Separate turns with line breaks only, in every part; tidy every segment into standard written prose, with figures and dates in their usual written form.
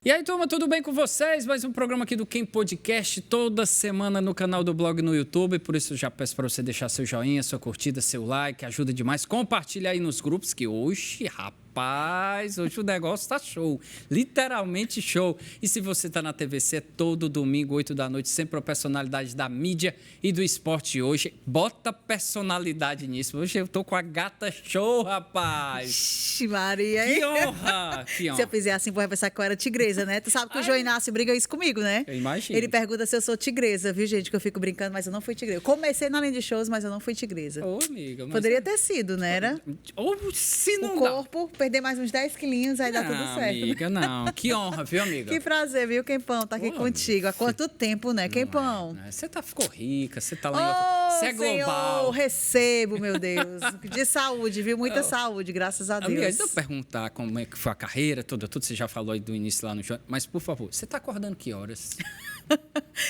E aí, turma, tudo bem com vocês? Mais um programa aqui do Quem Podcast, toda semana no canal do blog no YouTube. Por isso, já peço para você deixar seu joinha, sua curtida, seu like, ajuda demais. Compartilha aí nos grupos, que hoje, rapaz, hoje o negócio tá show. Literalmente show. E se você tá na TVC, todo domingo, 8 da noite, sempre a personalidade da mídia e do esporte hoje. Bota personalidade nisso. Hoje eu tô com a gata show, rapaz.
Ixi, Maria, hein?
Que honra! Que honra.
Se eu fizer assim, vou pensar que eu era tigresa, né? Tu sabe que o João Inácio briga isso comigo, né?
Eu imagino.
Ele pergunta se eu sou tigresa, viu, gente? Que eu fico brincando, mas eu não fui tigresa. Eu comecei na linha de shows, mas eu não fui tigresa.
Ô, amiga. Mas...
Poderia ter sido, né? Era?
Ou se não
o corpo, perder mais uns 10 quilinhos, aí dá tudo certo.
Amiga, não. Que honra, viu, amiga?
Que prazer, viu, Quempão? Tá aqui contigo. Há quanto tempo, né, Quempão?
Né? Você ficou rica, você tá lá em outra... Você é global.
Senhor, recebo, meu Deus. De saúde, viu? Muita saúde, graças a Deus.
Amiga, deixa eu perguntar como é que foi a carreira toda, tudo você já falou aí do início lá no show, mas, por favor, você tá acordando que horas?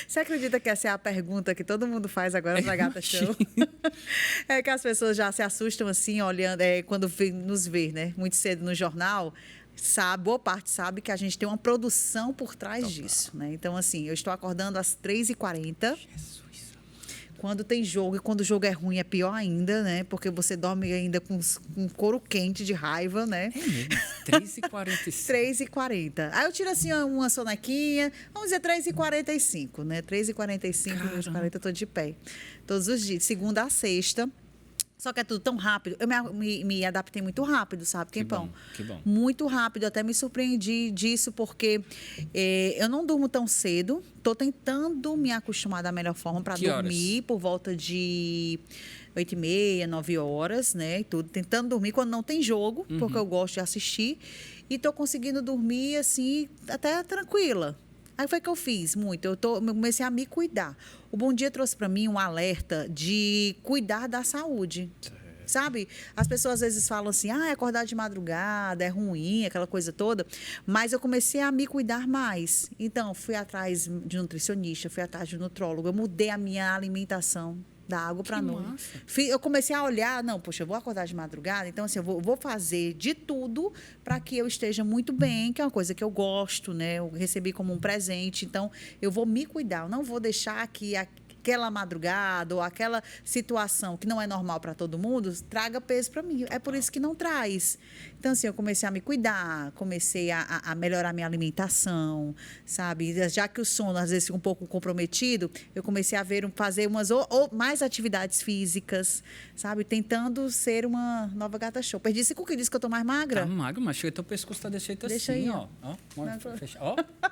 Você acredita que essa é a pergunta que todo mundo faz agora pra Gata Show? É que as pessoas já se assustam assim, olhando, quando nos ver, né? Muito cedo no jornal, boa parte sabe que a gente tem uma produção por trás disso, né? Então, assim, eu estou acordando às 3h40.
Jesus.
Quando tem jogo, e quando o jogo é ruim é pior ainda, né? Porque você dorme ainda com couro quente de raiva, né?
É mesmo, 3h45.
3h40. Aí eu tiro assim uma sonequinha, vamos dizer 3h45, né? 3h45, 3h40 eu tô de pé. Todos os dias, segunda a sexta. Só que é tudo tão rápido. Eu me adaptei muito rápido, sabe, Quempão?
Que bom.
Muito rápido. Eu até me surpreendi disso, porque eu não durmo tão cedo. Estou tentando me acostumar da melhor forma para dormir por volta de 8h30, 9 horas, né? E tudo. Tentando dormir quando não tem jogo, porque eu gosto de assistir. E estou conseguindo dormir, assim, até tranquila. Aí foi que eu fiz muito. Eu comecei a me cuidar. O Bom Dia trouxe para mim um alerta de cuidar da saúde. Sabe? As pessoas às vezes falam assim, acordar de madrugada é ruim, aquela coisa toda. Mas eu comecei a me cuidar mais. Então, fui atrás de nutricionista, fui atrás de nutrólogo. Eu mudei a minha alimentação. Da água para noite. Eu comecei a olhar, poxa, eu vou acordar de madrugada, então assim, eu vou fazer de tudo para que eu esteja muito bem, que é uma coisa que eu gosto, né? Eu recebi como um presente, então eu vou me cuidar, eu não vou deixar que aquela madrugada ou aquela situação que não é normal para todo mundo traga peso para mim. É por isso que não traz. Então, assim, eu comecei a me cuidar, comecei a melhorar minha alimentação, sabe? Já que o sono, às vezes, fica um pouco comprometido, eu comecei a fazer umas mais atividades físicas, sabe? Tentando ser uma nova Gata Show. Perdi 5 quilos, que eu tô mais magra.
Tá magra, mas chega teu pescoço tá desse jeito
Deixa
assim,
aí,
ó.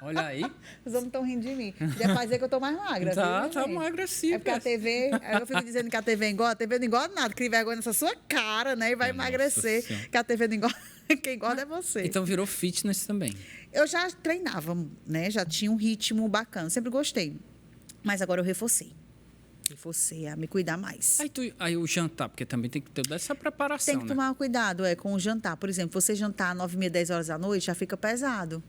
Olha aí.
Os homens estão rindo de mim. Deve fazer que eu tô mais magra.
Tá magra sim.
É porque a TV, eu fico dizendo que a TV engorda. A TV não engorda nada, cria vergonha nessa sua cara, né? E vai emagrecer. Que a TV não engorda. Quem engorda é você.
Então virou fitness também.
Eu já treinava, né? Já tinha um ritmo bacana. Sempre gostei. Mas agora eu reforcei. Reforcei a me cuidar mais.
Aí o jantar, porque também tem que ter essa preparação,
Tem que tomar cuidado com o jantar. Por exemplo, você jantar 9h30, 10 horas da noite, já fica pesado.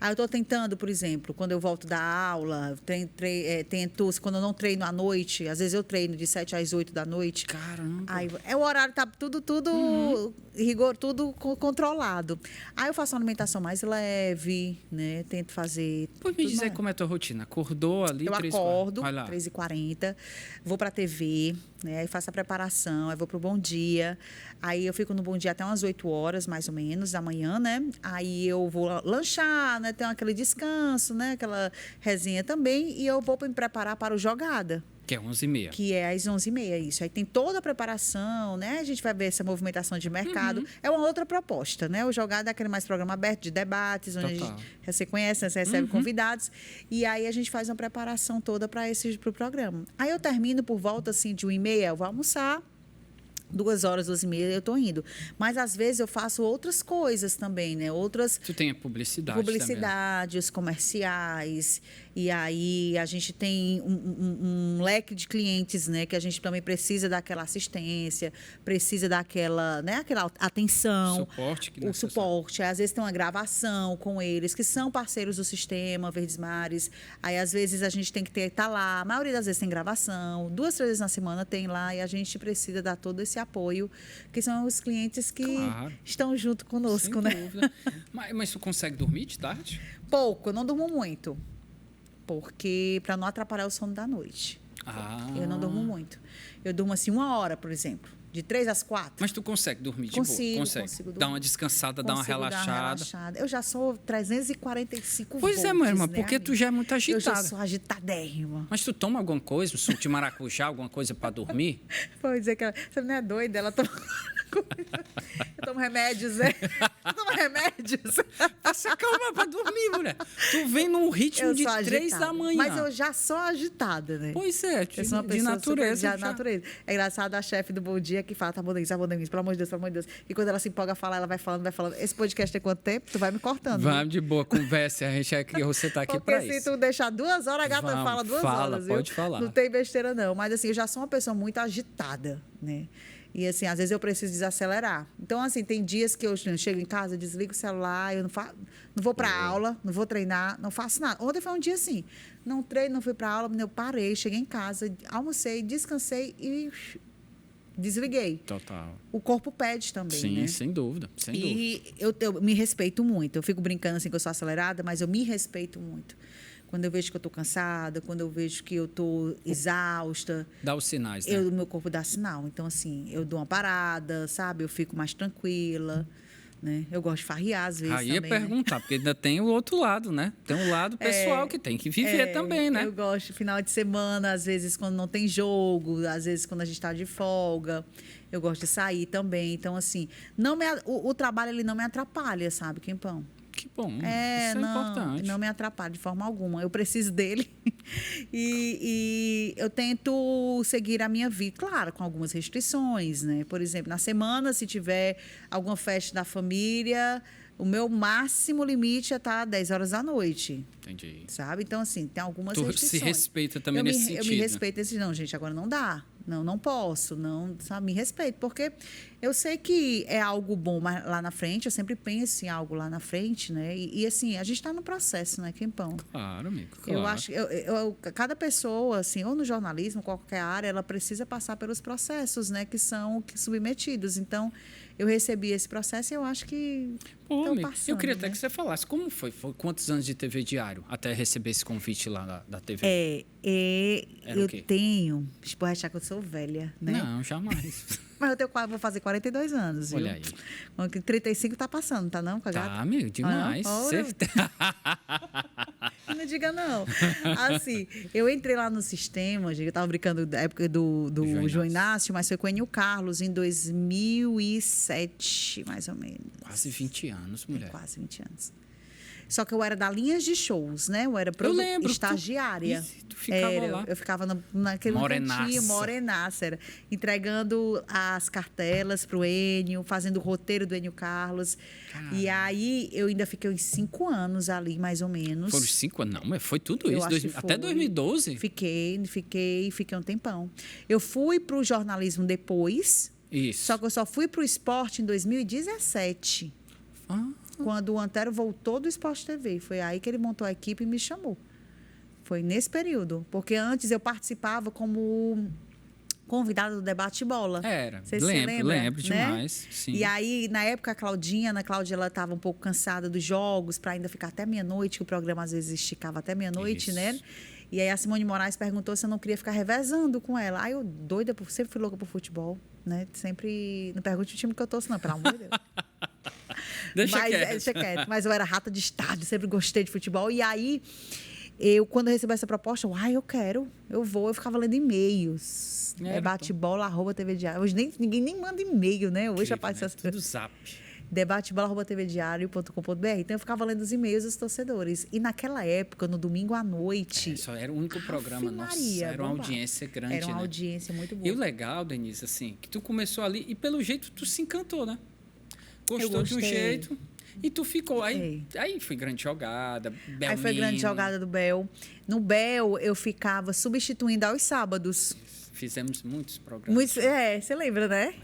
Aí eu estou tentando, por exemplo, quando eu volto da aula, tento, quando eu não treino à noite, às vezes eu treino de 7 às 8 da noite.
Caramba!
Aí o horário tá tudo rigor, tudo controlado. Aí eu faço uma alimentação mais leve, né? Tento fazer.
Pode me dizer como é a tua rotina? Acordou ali?
Eu acordo, 3h40, vou para a TV, né? Aí faço a preparação, aí vou pro Bom Dia. Aí eu fico no Bom Dia até umas 8 horas, mais ou menos, da manhã, né? Aí eu vou lanchar, né? Tem aquele descanso, né? Aquela resenha também. E eu vou me preparar para o Jogada.
Que é 11h30.
Que é às 11h30, isso. Aí tem toda a preparação, né? A gente vai ver essa movimentação de mercado. É uma outra proposta, né? O Jogada é aquele mais programa aberto de debates, onde você conhece, você recebe convidados. E aí a gente faz uma preparação toda para o programa. Aí eu termino por volta, assim, de 1h30, eu vou almoçar. 2 horas, 2h30, eu tô indo. Mas, às vezes, eu faço outras coisas também, né?
Tu tem a publicidade
também. Os comerciais. E aí a gente tem um leque de clientes, né? Que a gente também precisa daquela assistência, precisa daquela, né? Aquela atenção.
Suporte que
o suporte. Às vezes tem uma gravação com eles, que são parceiros do sistema Verdes Mares. Aí, às vezes, a gente tem que estar lá. A maioria das vezes tem gravação. 2, 3 vezes na semana tem lá. E a gente precisa dar todo esse apoio, que são os clientes que estão junto conosco,
sem dúvida. Mas tu consegue dormir de tarde?
Pouco. Eu não durmo muito. Porque para não atrapalhar o sono da noite. Eu não durmo muito. Eu durmo assim 1 hora, por exemplo. De 3 às 4.
Mas tu consegue dormir de
boa?
Consigo dar uma descansada, dar uma relaxada.
Eu já sou 345
Pois
volts,
é, minha irmã,
né,
porque
amiga?
tu já é muito agitada.
Eu já sou agitadérrima.
Mas tu toma alguma coisa, um suco de maracujá, alguma coisa para dormir?
Vou dizer que você não é doida, ela toma... Eu tomo remédios, né? Eu tomo remédios.
Passa calma pra dormir, mulher. Tu vem num ritmo de 3 da manhã.
Mas eu já sou agitada, né?
Pois é,
eu sou uma pessoa
de natureza.
Super, natureza. É engraçado a chefe do Bom Dia que fala, tá bom, Denise, pelo amor de Deus, pelo amor de Deus. E quando ela se empolga a falar, ela vai falando. Esse podcast tem quanto tempo? Tu vai me cortando.
Vamos de boa, conversa. Você tá aqui pra isso.
Porque se tu deixar 2 horas, a gata fala 2 horas.
Pode falar.
Não tem besteira, não. Mas assim, eu já sou uma pessoa muito agitada, né? E, assim, às vezes eu preciso desacelerar. Então, assim, tem dias que eu chego em casa, desligo o celular, eu não vou para aula, não vou treinar, não faço nada. Ontem foi um dia assim, não treino, não fui para aula, eu parei, cheguei em casa, almocei, descansei e desliguei.
Total.
O corpo pede também,
sim,
né?
Sem dúvida, sem dúvida.
E eu me respeito muito. Eu fico brincando assim que eu sou acelerada, mas eu me respeito muito. Quando eu vejo que eu estou cansada, quando eu vejo que eu estou exausta.
Dá os sinais, né?
O meu corpo dá sinal. Então, assim, eu dou uma parada, sabe? Eu fico mais tranquila, né? Eu gosto de farrear, às vezes,
Aí
também,
ia perguntar, porque ainda tem o outro lado, né? Tem um lado pessoal que tem que viver também, né?
Eu gosto de final de semana, às vezes quando não tem jogo, às vezes quando a gente está de folga. Eu gosto de sair também. Então, assim, o trabalho ele não me atrapalha, sabe, Quempão?
Que bom, isso é importante.
Não me atrapalha de forma alguma. Eu preciso dele e eu tento seguir a minha vida, claro, com algumas restrições, né? Por exemplo, na semana, se tiver alguma festa da família, o meu máximo limite é estar 10 horas da noite.
Entendi.
Sabe? Então, assim, tem algumas
restrições. Tu
restrições.
se respeita também nesse sentido.
Eu me respeito nesse não, gente, agora não dá. Não posso, não, sabe? Me respeito, porque eu sei que é algo bom lá na frente, eu sempre penso em algo lá na frente, né? E assim, a gente está no processo, né, Quempão?
Claro, amigo, claro.
Eu acho cada pessoa, assim, ou no jornalismo, qualquer área, ela precisa passar pelos processos, né, que são submetidos. Então, eu recebi esse processo e eu acho que
amigo,
passando,
eu queria até
né?
que você falasse, como foi? Foi quantos anos de TV Diário até receber esse convite lá da TV?
Eu tenho... Pode achar que eu sou velha, né?
Não, jamais.
Mas vou fazer 42 anos, viu?
Olha aí.
35 tá passando, tá não, com a gata?
Tá, amigo, demais.
Não diga não. Assim, eu entrei lá no sistema, eu estava brincando da época do João Inácio, mas foi com o Enio Carlos em 2007, mais ou menos.
Quase 20 anos, mulher.
Quase 20 anos. Só que eu era da linhas de shows, né? Eu era estagiária.
Tu ficava lá.
Eu ficava naquele cantinho, morenaça, entregando as cartelas pro Enio, fazendo o roteiro do Enio Carlos. Caramba. E aí, eu ainda fiquei uns 5 anos ali, mais ou menos.
Foram 5 anos? Não, mas foi tudo isso? Até 2012?
Fiquei um tempão. Eu fui pro jornalismo depois.
Isso.
Só que eu só fui pro esporte em 2017. Quando o Antero voltou do Esporte TV. Foi aí que ele montou a equipe e me chamou. Foi nesse período. Porque antes eu participava como convidada do Debate Bola.
Era.
Lembro
demais. Sim.
E aí, na época, a Cláudia, ela estava um pouco cansada dos jogos, para ainda ficar até meia-noite, que o programa às vezes esticava até meia-noite, né? E aí a Simone Moraes perguntou se eu não queria ficar revezando com ela. Aí eu, sempre fui louca por futebol, né? Sempre... Não pergunte o time que eu torço, não, pelo amor de Deus. Deixa quieto. Mas eu era rata de estádio, sempre gostei de futebol. E aí, quando eu recebi essa proposta, eu quero, eu vou. Eu ficava lendo e-mails. Debatebola@TV Diário. Hoje ninguém nem manda e-mail, né? Hoje aparece
tudo zap.
Debatebola@tvdiario.com.br. Então, eu ficava lendo os e-mails dos torcedores. E naquela época, no domingo à noite...
Só era o único programa. Nossa, era uma audiência grande,
Era uma audiência muito boa.
E o legal, Denise, assim, que tu começou ali e pelo jeito tu se encantou, né? Gostou de um jeito. E tu ficou. Aí foi grande jogada, Belmino.
Aí foi grande jogada do Bel. No Bel, eu ficava substituindo aos sábados.
Fizemos muitos programas.
Você lembra, né?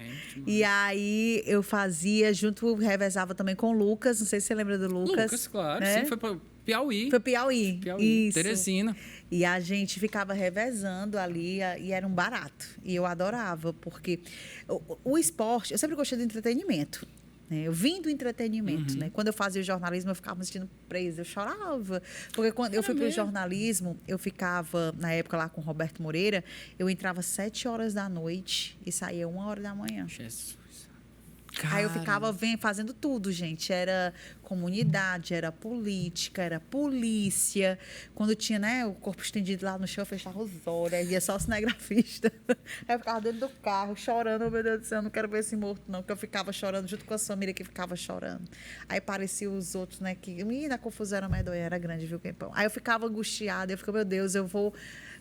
E aí eu fazia revezava também com o Lucas. Não sei se você lembra do Lucas.
Lucas, claro.
Né?
Sim, foi para Piauí.
Foi Piauí. Isso.
Teresina.
E a gente ficava revezando ali e era um barato. E eu adorava, porque o esporte... Eu sempre gostei do entretenimento. Né? Eu vim do entretenimento. Né? Quando eu fazia o jornalismo, eu ficava me sentindo presa. Eu chorava. Porque quando eu fui para o jornalismo, eu ficava, na época lá com o Roberto Moreira, eu entrava 7 horas da noite e saía 1 hora da manhã.
Jesus.
Aí eu ficava fazendo tudo, gente. Era comunidade, era política, era polícia. Quando tinha, né, o corpo estendido lá no chão, eu fechava os olhos, aí ia só o cinegrafista. Aí eu ficava dentro do carro, chorando. Oh, meu Deus do céu, eu não quero ver esse morto, não. Porque eu ficava chorando junto com a família que ficava chorando. Aí pareciam os outros, né, que... Menina, a confusão era medonha, era grande, viu, Quempão? Aí eu ficava angustiada, eu ficava, meu Deus, eu vou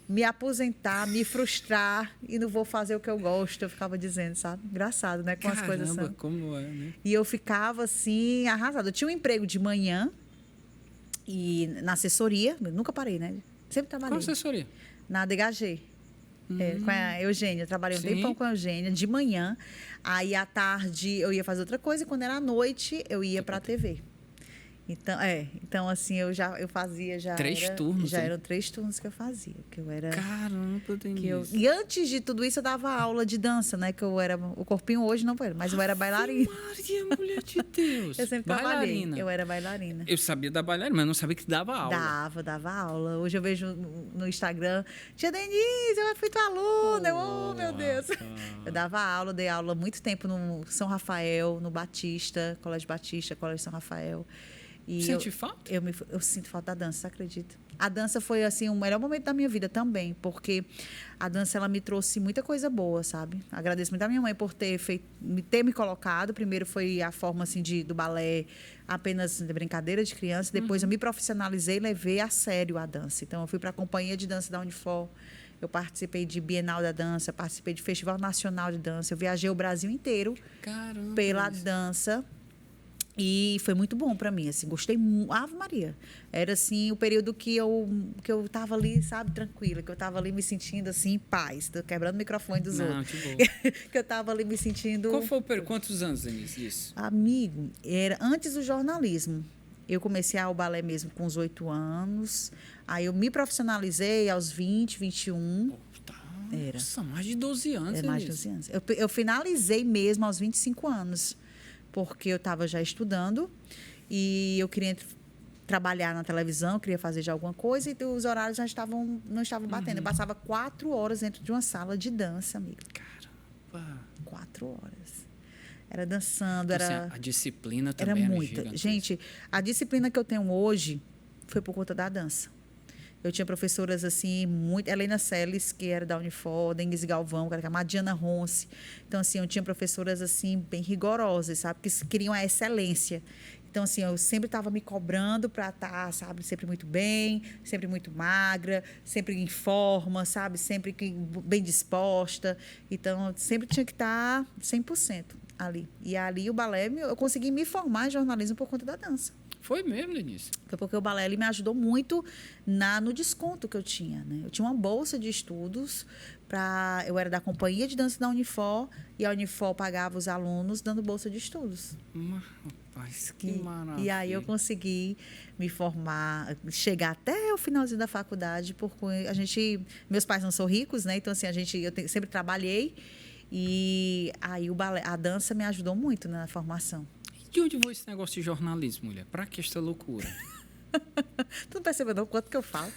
me aposentar, me frustrar e não vou fazer o que eu gosto. Eu ficava dizendo, sabe? Engraçado, né? Com as coisas assim.
Caramba, como é, né?
E eu ficava, assim, arrasada. Eu tinha um emprego de manhã e na assessoria. Nunca parei, né? Sempre trabalhei.
Qual assessoria?
Na DHG. Com a Eugênia. Eu trabalhei um tempão com a Eugênia, de manhã. Aí, à tarde, eu ia fazer outra coisa. E quando era à noite, eu ia para a TV. Então, assim, eu fazia já...
3 turnos?
Já eram 3 turnos que eu fazia. Que eu era...
Caramba, tem isso.
E antes de tudo isso, eu dava aula de dança, né? Que eu era... O corpinho hoje não foi, mas eu era bailarina.
Maria, mulher de Deus.
Eu sempre trabalhei. Eu era bailarina.
Eu sabia da bailarina, mas não sabia que dava aula.
Dava aula. Hoje eu vejo no Instagram, tia Denise, eu fui tua aluna. Oh, meu Deus. Eu dava aula, dei aula há muito tempo no São Rafael, no Batista, Colégio Batista, Colégio São Rafael.
Sente falta?
Eu sinto falta da dança, você acredita? A dança foi, assim, o melhor momento da minha vida também, porque a dança, ela me trouxe muita coisa boa, sabe? Agradeço muito a minha mãe por ter me colocado. Primeiro foi a forma, assim, do balé apenas de brincadeira de criança. Depois eu me profissionalizei e levei a sério a dança. Então, eu fui para a companhia de dança da Unifor. Eu participei de Bienal da Dança, participei de Festival Nacional de Dança. Eu viajei o Brasil inteiro pela dança. E foi muito bom para mim, assim, gostei muito. Ave Maria. Era, assim, o período que eu tava ali, sabe, tranquila, que eu tava ali me sentindo, assim, em paz. Tô quebrando o microfone dos outros.
Que bom.
Que eu tava ali me sentindo...
Quantos anos, Denise, isso?
Amigo, era antes do jornalismo. Eu comecei o balé mesmo com uns 8 anos. Aí eu me profissionalizei aos 20, 21.
Nossa, mais de 12 anos,
Era mais de 12 anos. Eu finalizei mesmo aos 25 anos. Porque eu estava já estudando e eu queria trabalhar na televisão, eu queria fazer já alguma coisa e os horários já não estavam batendo. Eu passava 4 horas dentro de uma sala de dança, amigo.
Caramba!
4 horas. Era dançando,
então,
era...
Assim, a disciplina também
era muita. Gente, a disciplina que eu tenho hoje foi por conta da dança. Eu tinha professoras, assim, muito... Helena Celes, que era da Unifor, Denise Galvão, que era a Madiana Ronce. Então, assim, eu tinha professoras, assim, bem rigorosas, sabe? Que queriam a excelência. Então, assim, eu sempre estava me cobrando para estar, sabe? Sempre muito bem, sempre muito magra, sempre em forma, sabe? Sempre bem disposta. Então, eu sempre tinha que estar 100% ali. E ali, o balé, eu consegui me formar em jornalismo por conta da dança.
Foi mesmo, Denise?
Foi porque o balé ele me ajudou muito no desconto que eu tinha, né? Eu tinha uma bolsa de estudos, eu era da companhia de dança da Unifor e a Unifor pagava os alunos dando bolsa de estudos.
Rapaz, que maravilha.
E aí eu consegui me formar, chegar até o finalzinho da faculdade, porque meus pais não são ricos, né? Então, assim, eu sempre trabalhei e aí a dança me ajudou muito na formação.
De onde veio esse negócio de jornalismo, mulher? Pra que esta loucura?
Tu não percebeu não quanto que eu falo?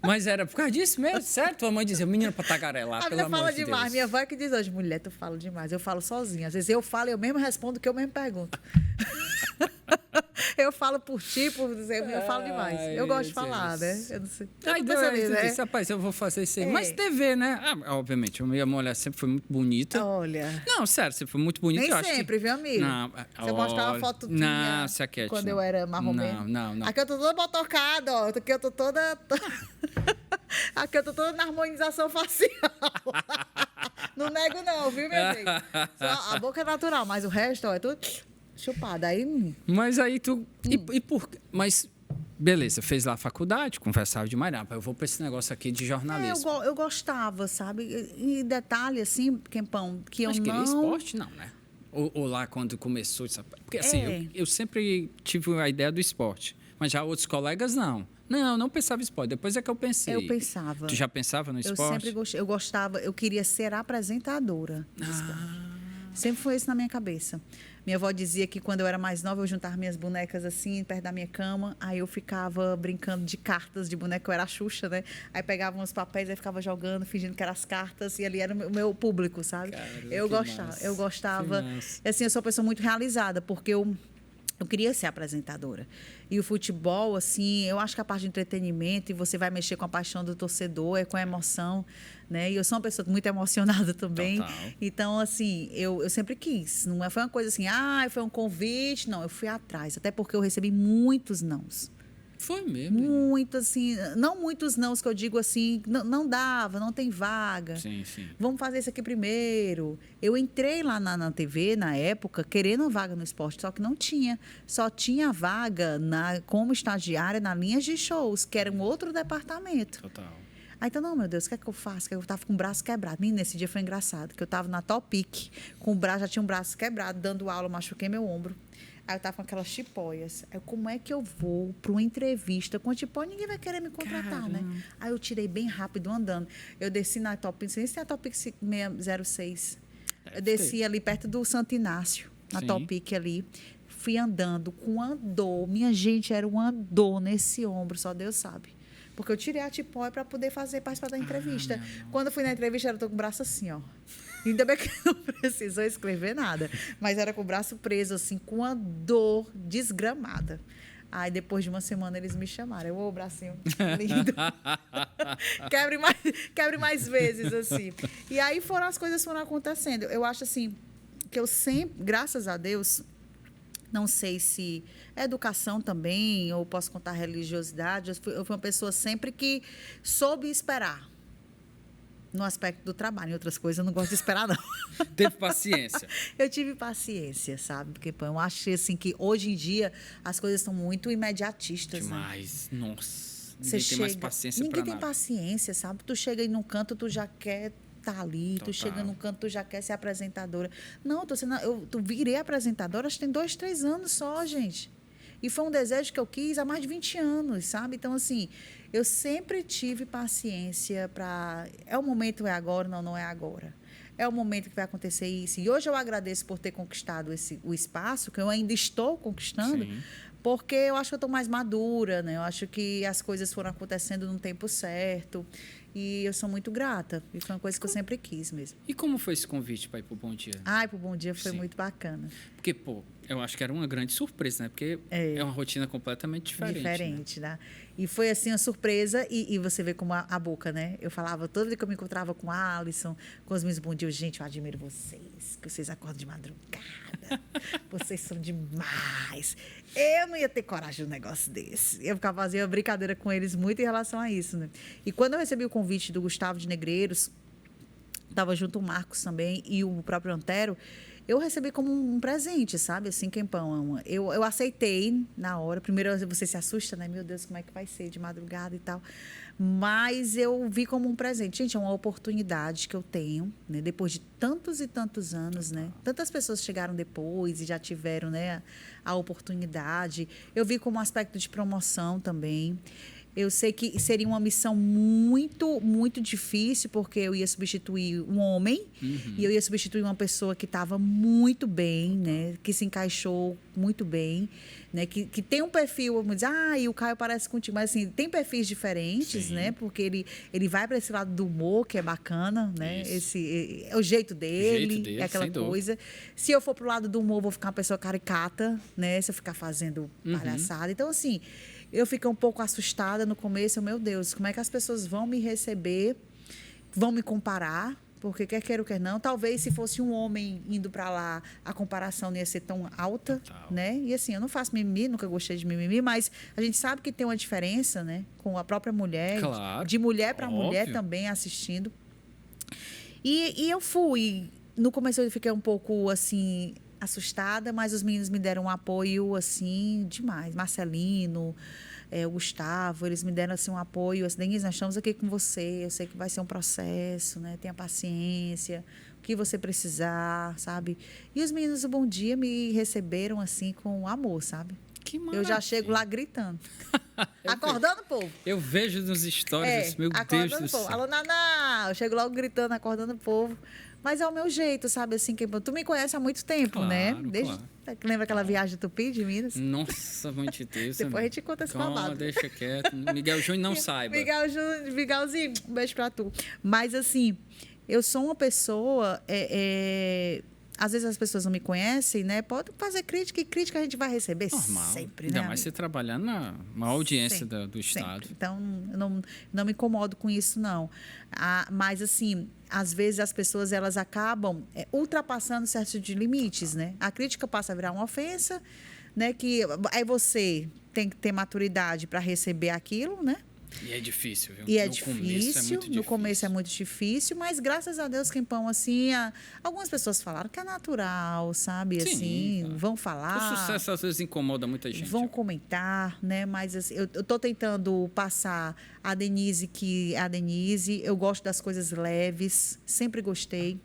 Mas era por causa disso mesmo, certo? Tua mãe dizia, menina pra tagarelar, pelo amor de Deus.
A minha fala demais. Minha avó é que diz hoje, mulher, tu fala demais. Eu falo sozinha. Às vezes eu falo e eu mesmo respondo o que eu mesmo pergunto. Eu falo por ti, eu falo demais. Eu gosto de falar, né? Eu não sei.
Disse, rapaz, eu vou fazer isso aí. Mas TV, né? Obviamente, a minha mulher sempre foi muito bonita.
Olha.
Não, sério, sempre foi muito bonita.
Nem sempre, viu, amigo?
Não,
você mostrar uma foto minha quando eu era marromeno.
Não.
Aqui eu tô toda botocada, ó. Aqui eu tô toda... Aqui eu tô toda na harmonização facial. Não nego não, viu, meu amigo? Só a boca é natural, mas o resto, ó, é tudo... chupada. Aí...
Mas aí tu... Mas, beleza, fez lá a faculdade, conversava demais. Eu vou para esse negócio aqui de jornalismo.
Eu gostava, sabe? E detalhe, assim, Kempão, que
Mas
eu
queria
não...
esporte, não, né? Ou lá quando começou... Porque assim, eu sempre tive a ideia do esporte. Mas já outros colegas, não. Não pensava em esporte. Depois é que eu pensei.
Eu pensava.
Tu já pensava no esporte?
Eu sempre gostei. Eu gostava, eu queria ser apresentadora de esporte. Sempre foi isso na minha cabeça. Minha avó dizia que quando eu era mais nova, eu juntava minhas bonecas assim, perto da minha cama. Aí eu ficava brincando de cartas de boneca. Eu era a Xuxa, né? Aí pegava uns papéis, aí ficava jogando, fingindo que eram as cartas. E ali era o meu público, sabe?
Caramba,
eu gostava. Eu gostava. Assim, eu sou uma pessoa muito realizada, porque eu queria ser apresentadora. E o futebol, assim, eu acho que a parte de entretenimento, e você vai mexer com a paixão do torcedor, é com a emoção, né? E eu sou uma pessoa muito emocionada também.
Total.
Então, assim, eu sempre quis. Não foi uma coisa assim, foi um convite. Não, eu fui atrás. Até porque eu recebi muitos nãos.
Foi mesmo?
Muito, assim, não muitos nãos que eu digo assim, não dava, não tem vaga.
Sim.
Vamos fazer isso aqui primeiro. Eu entrei lá na TV, na época, querendo uma vaga no esporte, só que não tinha. Só tinha vaga como estagiária na linha de shows, que era um outro departamento.
Total.
Aí, então, não, meu Deus, o que é que eu faço? Eu estava com o braço quebrado. Menina, nesse dia foi engraçado, que eu estava na Topic, já tinha um braço quebrado, dando aula, machuquei meu ombro. Aí eu tava com aquelas tipóias. Aí, como é que eu vou para uma entrevista com a tipóia? Ninguém vai querer me contratar, né? Aí eu tirei bem rápido andando. Eu desci na Topic, não sei se tem a Topic 606. Eu desci ali perto do Santo Inácio, na Topic ali. Fui andando com uma dor. Minha gente, era uma dor nesse ombro, só Deus sabe. Porque eu tirei a tipóia para poder participar da entrevista. Quando eu fui na entrevista, eu tô com o braço assim, ó. Ainda bem que não precisou escrever nada. Mas era com o braço preso, assim, com uma dor desgramada. Aí, depois de uma semana, eles me chamaram. Ô, bracinho lindo. quebre mais vezes, assim. E aí, as coisas foram acontecendo. Eu acho, assim, que eu sempre, graças a Deus, não sei se é educação também, ou posso contar religiosidade. Eu fui uma pessoa sempre que soube esperar. No aspecto do trabalho, em outras coisas eu não gosto de esperar, não.
Teve paciência.
Eu tive paciência, sabe? Porque eu acho assim, que hoje em dia as coisas estão muito imediatistas.
Demais.
Né?
Nossa. Ninguém tem mais paciência
Ninguém
pra
tem
nada.
paciência, sabe? Tu chega aí num canto, tu já quer estar ali.
Total.
Tu chega num canto, tu já quer ser apresentadora. Não, tu virei apresentadora, acho que tem 2, 3 anos só, gente. E foi um desejo que eu quis há mais de 20 anos, sabe? Então, assim, eu sempre tive paciência para... É o momento, é agora, não é agora. É o momento que vai acontecer isso. E hoje eu agradeço por ter conquistado o espaço, que eu ainda estou conquistando, porque eu acho que eu estou mais madura, né? Eu acho que as coisas foram acontecendo no tempo certo. E eu sou muito grata. E foi uma coisa que eu sempre quis mesmo.
E como foi esse convite para ir pro Bom Dia?
Pro Bom Dia foi muito bacana.
Porque, eu acho que era uma grande surpresa, né? Porque é uma rotina completamente diferente.
Diferente, né? E foi, assim, uma surpresa. E você vê como a boca, né? Eu falava, toda vez que eu me encontrava com a Alisson, com os meus Bom Dia, gente, eu admiro vocês, que vocês acordam de madrugada. Vocês são demais. Eu não ia ter coragem de um negócio desse. Eu ficava fazendo brincadeira com eles muito em relação a isso, né? E quando eu recebi o convite do Gustavo de Negreiros, estava junto o Marcos também e o próprio Antero, eu recebi como um presente, sabe? Assim, Kempão. Eu aceitei na hora. Primeiro você se assusta, né? Meu Deus, como é que vai ser de madrugada e tal. Mas eu vi como um presente. Gente, é uma oportunidade que eu tenho, né? Depois de tantos e tantos anos, né? Tantas pessoas chegaram depois e já tiveram, né, a oportunidade. Eu vi como um aspecto de promoção também. Eu sei que seria uma missão muito, muito difícil, porque eu ia substituir um homem e eu ia substituir uma pessoa que estava muito bem, né? Que se encaixou muito bem, né? Que tem um perfil, vamos dizer, e o Caio parece contigo, mas assim, tem perfis diferentes, né? Porque ele vai para esse lado do humor, que é bacana, né? É o jeito dele, é aquela coisa. Se eu for pro lado do humor, vou ficar uma pessoa caricata, né? Se eu ficar fazendo palhaçada. Então, assim, eu fiquei um pouco assustada no começo. Meu Deus, como é que as pessoas vão me receber, vão me comparar? Porque quer queira ou quer não, talvez se fosse um homem indo para lá, a comparação não ia ser tão alta, né? E assim, eu não faço mimimi, nunca gostei de mimimi, mas a gente sabe que tem uma diferença, né? Com a própria mulher, de mulher para mulher também assistindo. E eu fui. No começo eu fiquei um pouco assim... assustada, mas os meninos me deram um apoio, assim, demais. Marcelino, o Gustavo, eles me deram, assim, um apoio. Assim, Denise, nós estamos aqui com você, eu sei que vai ser um processo, né? Tenha paciência, o que você precisar, sabe? E os meninos do Bom Dia me receberam, assim, com amor, sabe?
Que
eu já chego lá gritando. Acordando o povo.
Eu vejo nos stories, meu Deus do céu.
Alô, Naná! Eu chego logo gritando, acordando o povo. Mas é o meu jeito, sabe? Assim, que tu me conhece há muito tempo,
claro,
né?
Claro.
Lembra aquela viagem do Tupi de Minas?
Nossa, mãe de Deus.
Depois a gente conta esse babado.
Deixa quieto. Miguel Júnior não saiba.
Miguelzinho, um beijo pra tu. Mas, assim, eu sou uma pessoa... Às vezes as pessoas não me conhecem, né? Pode fazer crítica, e crítica a gente vai receber
normal.
Sempre,
Ainda
né?
mais você trabalhar na maior audiência do Estado.
Sempre. Então, eu não me incomodo com isso, não. Mas, assim, às vezes as pessoas elas acabam ultrapassando certos limites, né? A crítica passa a virar uma ofensa, né? Que aí você tem que ter maturidade para receber aquilo, né?
E é difícil, viu?
E é difícil, no começo é muito difícil, mas graças a Deus, Quempão, assim, algumas pessoas falaram que é natural, sabe?
Sim,
assim,
claro.
Vão falar.
O sucesso às vezes incomoda muita gente.
Vão comentar, né? Mas assim, eu estou tentando passar a Denise, que é a Denise. Eu gosto das coisas leves, sempre gostei.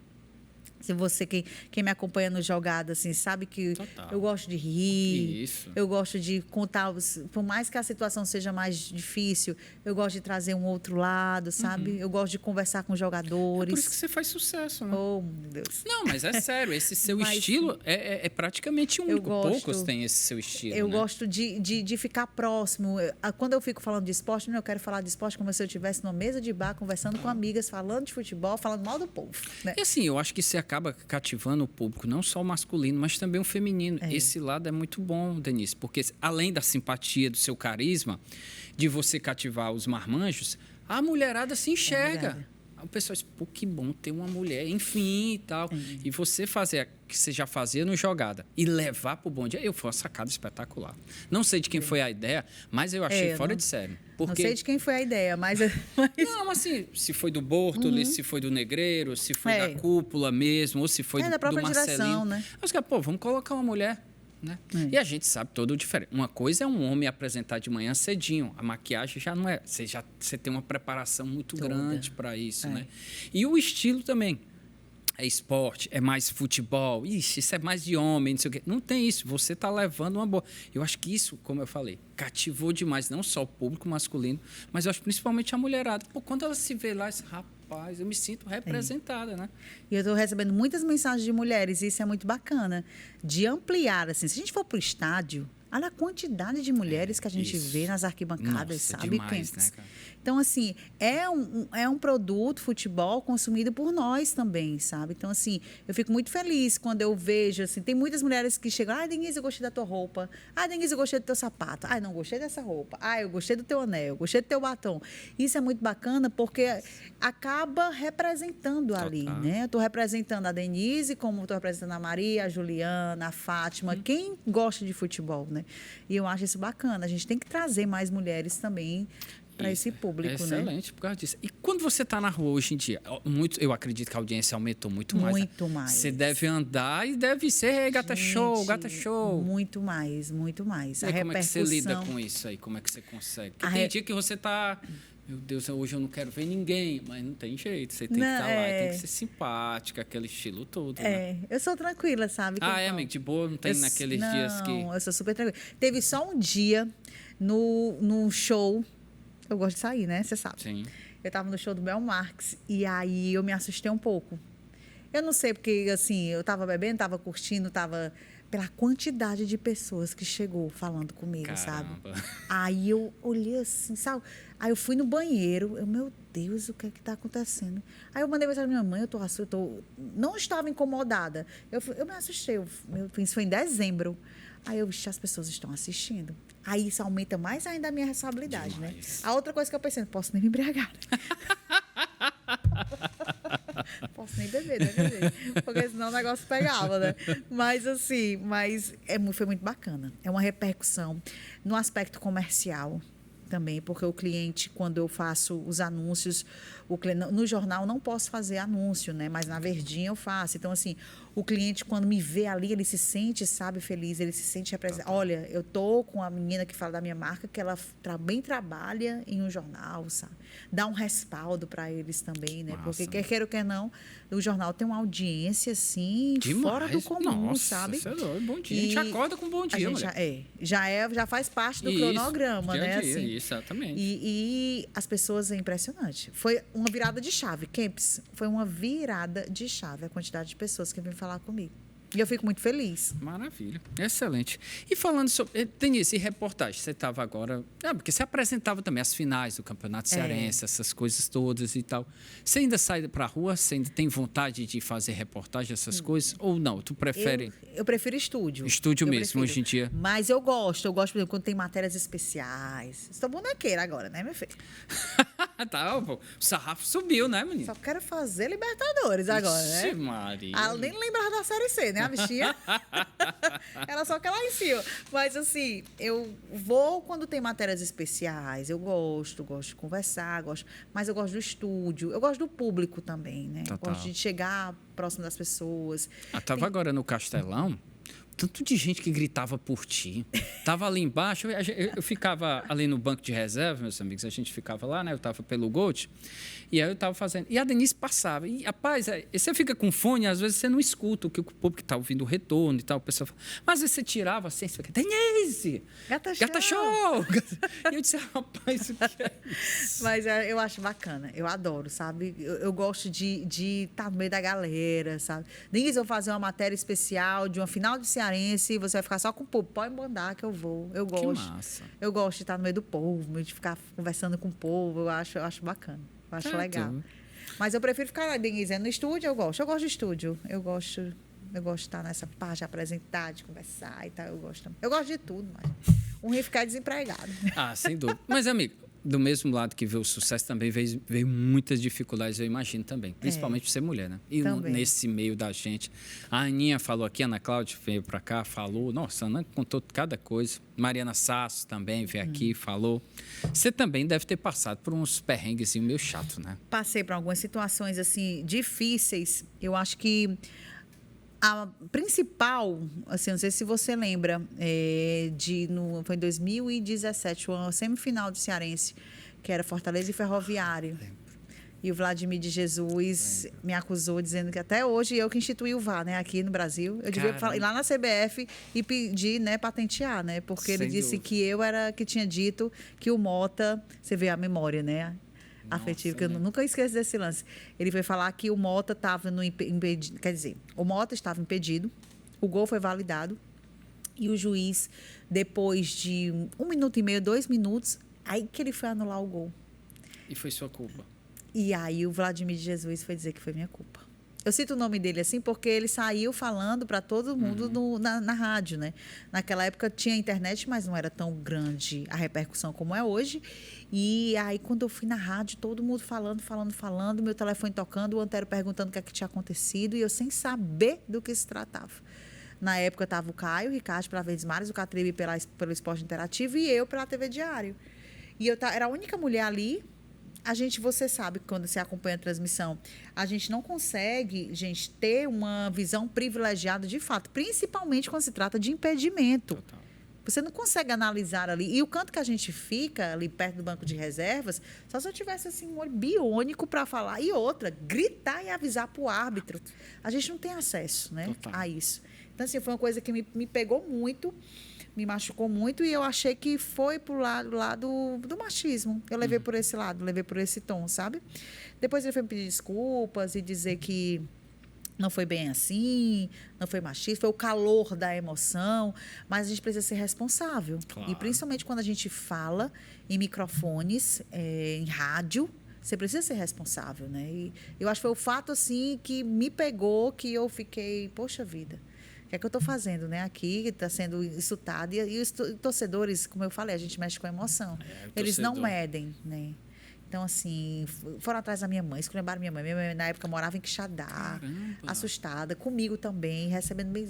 Se você, quem me acompanha no Jogada, assim, sabe que
Total.
Eu gosto de rir.
Isso.
Eu gosto de contar, por mais que a situação seja mais difícil, eu gosto de trazer um outro lado, sabe? Eu gosto de conversar com jogadores.
É por isso que você faz sucesso, né?
Oh, meu Deus.
Não, mas é sério, esse seu estilo é praticamente único. Poucos têm esse seu estilo,
Eu gosto de ficar próximo. Quando eu fico falando de esporte, eu quero falar de esporte como se eu estivesse numa mesa de bar, conversando com amigas, falando de futebol, falando mal do povo. Né?
E assim, eu acho que você acaba cativando o público, não só o masculino, mas também o feminino. Esse lado é muito bom, Denise, porque além da simpatia, do seu carisma, de você cativar os marmanjos, a mulherada se enxerga. O pessoal diz, pô, que bom ter uma mulher, enfim, e tal. E você fazer o que você já fazia no Jogada e levar pro Bom Dia, foi uma sacada espetacular. Não sei de quem foi a ideia, mas eu achei fora de série. Porque...
Não sei de quem foi a ideia, mas...
Não, assim, se foi do Bortoli, se foi do Negreiro, se foi da Cúpula mesmo, ou se foi
da própria
do Marcelinho.
Direção, né?
Mas, pô, vamos colocar uma mulher, né? E a gente sabe todo o diferente. Uma coisa é um homem apresentar de manhã cedinho. A maquiagem já não é... Você tem uma preparação muito grande para isso, né? E o estilo também. É esporte, é mais futebol. Ixi, isso é mais de homem, não sei o quê. Não tem isso. Você está levando uma boa... Eu acho que isso, como eu falei, cativou demais, não só o público masculino, mas eu acho principalmente a mulherada. Pô, quando ela se vê lá, rapaz, eu me sinto representada, né?
E eu estou recebendo muitas mensagens de mulheres, e isso é muito bacana, de ampliar, assim. Se a gente for para o estádio, olha a quantidade de mulheres que a gente vê nas arquibancadas, sabe?
Demais, né, cara?
Então, assim, é um produto, futebol, consumido por nós também, sabe? Então, assim, eu fico muito feliz quando eu vejo, assim, tem muitas mulheres que chegam, Denise, eu gostei da tua roupa. Denise, eu gostei do teu sapato. Não gostei dessa roupa. Eu gostei do teu anel, eu gostei do teu batom. Isso é muito bacana porque acaba representando ali, né? Eu estou representando a Denise, como estou representando a Maria, a Juliana, a Fátima, quem gosta de futebol, né? E eu acho isso bacana. A gente tem que trazer mais mulheres também para esse público, né?
Excelente, por causa disso. E quando você está na rua hoje em dia, eu acredito que a audiência aumentou muito mais.
Muito mais.
Você deve andar e deve ser gata show.
Muito mais, muito mais.
E aí, como é que você lida com isso aí? Como é que você consegue? Porque tem dia que você está... Meu Deus, hoje eu não quero ver ninguém, mas não tem jeito. Você tem que estar lá, tem que ser simpática, aquele estilo todo, né?
Eu sou tranquila, sabe?
Amigo, de boa, não tem naqueles dias que...
Não, eu sou super tranquila. Teve só um dia no show... Eu gosto de sair, né? Você sabe.
Sim.
Eu estava no show do Bel Marques e aí eu me assustei um pouco. Eu não sei, porque assim, eu estava bebendo, estava curtindo, estava... Pela quantidade de pessoas que chegou falando comigo, sabe? Aí eu olhei assim, sabe? Aí eu fui no banheiro, meu Deus, o que é que está acontecendo? Aí eu mandei mensagem à minha mãe, não estava incomodada. Eu me assustei, isso foi em dezembro. Aí as pessoas estão assistindo. Aí isso aumenta mais ainda a minha responsabilidade, demais, né? A outra coisa que eu pensei, não posso nem me embriagar. Posso nem beber, né? Porque senão o negócio pegava, né? Mas assim, foi muito bacana. É uma repercussão no aspecto comercial também, porque o cliente, quando eu faço os anúncios, No jornal não posso fazer anúncio, né? Mas na Verdinha eu faço. Então, assim, o cliente, quando me vê ali, ele se sente, sabe, feliz, ele se sente representado. Olha, eu tô com a menina que fala da minha marca, que ela bem trabalha em um jornal, sabe? Dá um respaldo para eles também, né?
Massa.
Porque quer queira ou quer não, o jornal tem uma audiência, assim,
demais.
Fora do comum,
Nossa,
sabe?
Isso é doido. Bom dia. A gente acorda com bom dia,
já faz parte do cronograma,
dia
né?
a dia,
Assim.
Exatamente.
E as pessoas, é impressionante. Foi uma virada de chave. Kempis, foi uma virada de chave a quantidade de pessoas que vêm falar comigo. E eu fico muito feliz.
Maravilha. Excelente. E falando sobre... Denise, e reportagem? Você estava agora... porque você apresentava também as finais do Campeonato Cearense, essas coisas todas e tal. Você ainda sai para a rua? Você ainda tem vontade de fazer reportagem, essas coisas? Ou não? Tu prefere...
Eu prefiro estúdio.
Estúdio mesmo, hoje em dia.
Mas eu gosto, por exemplo, quando tem matérias especiais. Estou bonequeira agora, né, meu filho?
Tá, o sarrafo subiu, né, menino?
Só quero fazer Libertadores agora, né?
Maria.
Nem lembrar da Série C, né, a bichinha? Ela só quer lá em cima. Mas, assim, eu vou quando tem matérias especiais. Eu gosto de conversar, mas eu gosto do estúdio. Eu gosto do público também, né?
Total.
Eu gosto de chegar próximo das pessoas.
Tava agora no Castelão, tanto de gente que gritava por ti. Tava ali embaixo, eu ficava ali no banco de reserva, meus amigos, a gente ficava lá, né? Eu tava pelo Gold, e aí eu tava fazendo... E a Denise passava. E, rapaz, você fica com fone, às vezes você não escuta o que o público tá ouvindo, o retorno e tal. O pessoal fala, mas você tirava assim, você fica, Denise! Gata show! E eu disse, rapaz, o que é isso?
Mas eu acho bacana, eu adoro, sabe? Eu gosto de estar no meio da galera, sabe? Denise, eu vou fazer uma matéria especial de uma final de Cearense, você vai ficar só com o povo. Pode mandar que eu vou. Eu gosto.
Que massa.
Eu gosto de estar no meio do povo, de ficar conversando com o povo. Eu acho bacana. Eu acho legal. Mas eu prefiro ficar lá, Denise, no estúdio, eu gosto. Eu gosto de estúdio. Eu gosto de estar nessa parte, de apresentar, de conversar e tal. Eu gosto de tudo, mas um rir ficar desempregado.
Sem dúvida. Mas, amigo, do mesmo lado que veio o sucesso, também veio muitas dificuldades, eu imagino também. Principalmente por ser mulher, né? E nesse meio da gente. A Aninha falou aqui, a Ana Cláudia veio para cá, falou. Nossa, a Ana contou cada coisa. Mariana Sasso também veio aqui, falou. Você também deve ter passado por uns perrengues meio chato, né?
Passei por algumas situações, assim, difíceis. Eu acho que a principal, assim, não sei se você lembra, foi em 2017, uma semifinal do Cearense, que era Fortaleza e Ferroviário.
Lembro.
E o Vladimir de Jesus me acusou, dizendo que até hoje eu que instituí o VAR, né, aqui no Brasil. Eu devia ir lá na CBF e pedir, né, patentear, né? Porque ele disse que eu era que tinha dito que o Mota, você vê a memória, né? Afetivo, que eu nunca esqueço desse lance. Ele foi falar que o Mota estava impedido, quer dizer, o Mota estava impedido, o gol foi validado e o juiz, depois de 1 minuto e meio, 2 minutos, aí que ele foi anular o gol.
E foi sua culpa.
E aí o Vladimir de Jesus foi dizer que foi minha culpa. Eu cito o nome dele assim porque ele saiu falando para todo mundo na rádio, né? Naquela época tinha internet, mas não era tão grande a repercussão como é hoje. E aí, quando eu fui na rádio, todo mundo falando, meu telefone tocando, o Antero perguntando o que tinha acontecido e eu sem saber do que se tratava. Na época estava o Caio, o Ricardo pela Verdes Mares, o Catribe pelo Esporte Interativo e eu pela TV Diário. E eu era a única mulher ali. Você sabe que quando você acompanha a transmissão, a gente não consegue, gente, ter uma visão privilegiada de fato, principalmente quando se trata de impedimento.
Total.
Você não consegue analisar ali. E o canto que a gente fica ali perto do banco de reservas, só se eu tivesse assim, um olho biônico para falar. E outra, gritar e avisar para o árbitro. A gente não tem acesso, né, a isso. Então, assim, foi uma coisa que me pegou muito, me machucou muito e eu achei que foi pro lado do machismo. Eu levei por esse lado, levei por esse tom, sabe? Depois ele foi me pedir desculpas e dizer que não foi bem assim, não foi machista, foi o calor da emoção, mas a gente precisa ser responsável.
Claro.
E principalmente quando a gente fala em microfones, em rádio, você precisa ser responsável, né? E eu acho que foi o fato, assim, que me pegou, que eu fiquei, poxa vida, o que é que eu estou fazendo, né? Aqui está sendo insultado. E os torcedores, como eu falei, a gente mexe com a emoção. Eles não medem, né? Então, assim, foram atrás da minha mãe, esculhambaram minha mãe. Minha mãe, na época, morava em Quixadá, assustada, comigo também,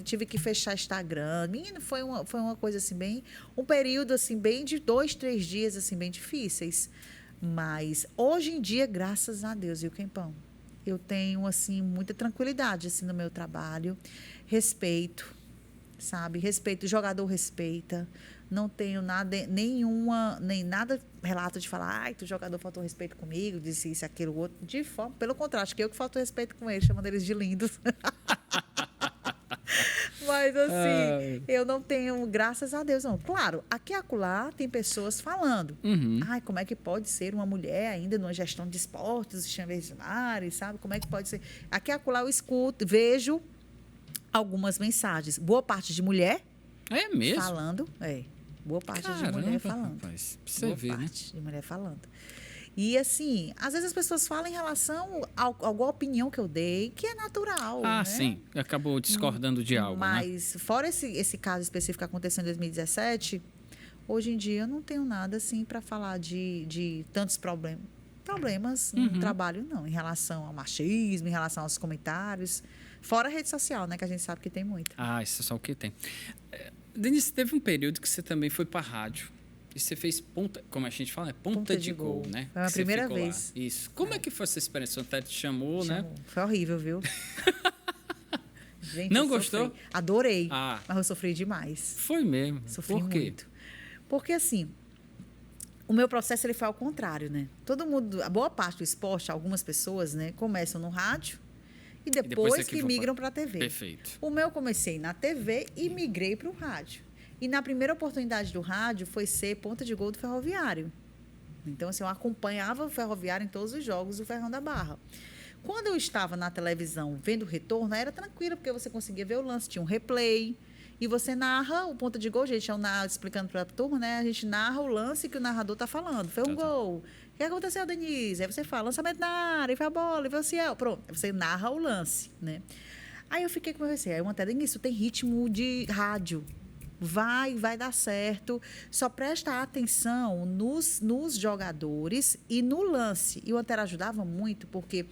tive que fechar Instagram. Menino, foi uma coisa, assim, um período, assim, bem de 2, 3 dias, assim, bem difíceis. Mas hoje em dia, graças a Deus, viu, Kempão? Eu tenho, assim, muita tranquilidade, assim, no meu trabalho. Respeito, sabe? Respeito, o jogador respeita. Não tenho nada, nem nada relato de falar, ai, tu jogador faltou respeito comigo, disse isso, aquilo, outro. De forma, pelo contrário, acho que eu que falto respeito com eles, chamando eles de lindos. Mas, assim, eu não tenho, graças a Deus, não. Claro, aqui e acolá tem pessoas falando. Ai, como é que pode ser uma mulher ainda numa gestão de esportes, de mares, sabe? Como é que pode ser? Aqui e acolá eu escuto, vejo algumas mensagens. Boa parte de mulher.
É mesmo?
Falando, boa parte de mulher falando.
Rapaz, pra você ver,
parte de mulher falando. E, assim, às vezes as pessoas falam em relação a alguma opinião que eu dei, que é natural, né?
Sim. Acabou discordando de algo,
Mas, fora esse caso específico que aconteceu em 2017, hoje em dia eu não tenho nada, assim, para falar de tantos problemas no trabalho, não. Em relação ao machismo, em relação aos comentários. Fora a rede social, né? Que a gente sabe que tem muito.
Isso é só o que tem. Denise, teve um período que você também foi para rádio. E você fez ponta, como a gente fala, ponta de gol, né?
Foi a primeira vez.
Lá. Isso. Como é que foi essa experiência? O Ted te chamou, né?
Foi horrível, viu? Gente,
não gostou?
Sofri. Adorei, mas eu sofri demais.
Foi mesmo.
Sofri
Por quê?
muito. Porque, assim, o meu processo ele foi ao contrário, né? Todo mundo, a boa parte do esporte, algumas pessoas, né, começam no rádio e depois que migram para a TV.
Perfeito.
O meu comecei na TV e migrei para o rádio. E na primeira oportunidade do rádio foi ser ponta de gol do Ferroviário. Então, assim, eu acompanhava o Ferroviário em todos os jogos do Ferrão da Barra. Quando eu estava na televisão vendo o retorno, era tranquilo, porque você conseguia ver o lance, tinha um replay. E você narra o ponta de gol, gente, explicando para a turma, né? A gente narra o lance que o narrador está falando. Foi um gol. O que aconteceu, Denise? Aí você fala, lançamento na área, e foi a bola, e foi o Ciel. Pronto, você narra o lance, né? Aí eu fiquei com meu receio. Aí eu até, Denise, isso tem ritmo de rádio. Vai dar certo. Só presta atenção nos jogadores e no lance. E o Antero ajudava muito, porque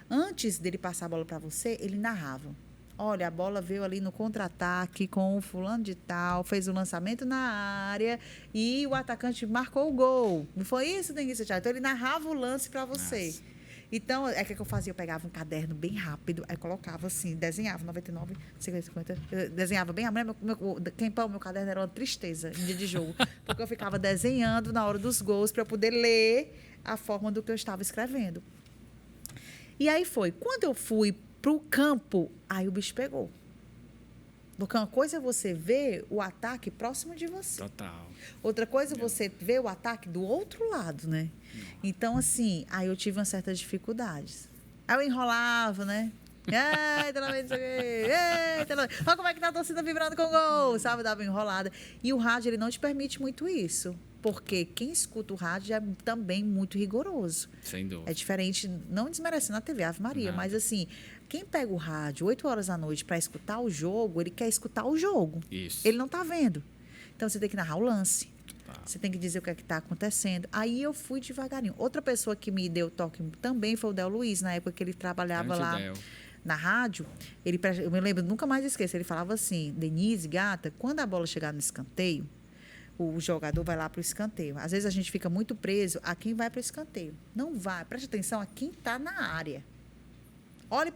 antes dele passar a bola para você, ele narrava. Olha, a bola veio ali no contra-ataque com o fulano de tal, fez o lançamento na área e o atacante marcou o gol. Não foi isso, Denise? Então, ele narrava o lance para você. Nossa. Então, o que eu fazia? Eu pegava um caderno bem rápido, aí colocava assim, desenhava 99, 50, desenhava bem rápido. Meu caderno era uma tristeza em dia de jogo, porque eu ficava desenhando na hora dos gols para eu poder ler a forma do que eu estava escrevendo. E aí foi. Quando eu fui para o campo, aí o bicho pegou. Porque uma coisa é você ver o ataque próximo de você.
Total.
Outra coisa é você ver o ataque do outro lado, né? Então, assim, aí eu tive umas certas dificuldades. Aí eu enrolava, né? Olha como é que tá a torcida vibrando com o gol, sabe? Dava enrolada. E o rádio, ele não te permite muito isso. Porque quem escuta o rádio é também muito rigoroso.
Sem dúvida.
É diferente, não desmerecendo a TV, Ave Maria, mas assim, quem pega o rádio 8 horas da noite para escutar o jogo, ele quer escutar o jogo.
Isso.
Ele não está vendo. Então, você tem que narrar o lance. Você tem que dizer o que é que está acontecendo. Aí eu fui devagarinho. Outra pessoa que me deu toque também foi o Del Luiz, na época que ele trabalhava lá na rádio. Eu me lembro, nunca mais esqueço, ele falava assim, Denise, gata, quando a bola chegar no escanteio, o jogador vai lá para o escanteio. Às vezes a gente fica muito preso a quem vai para o escanteio. Não vai. Preste atenção a quem está na área. Olhe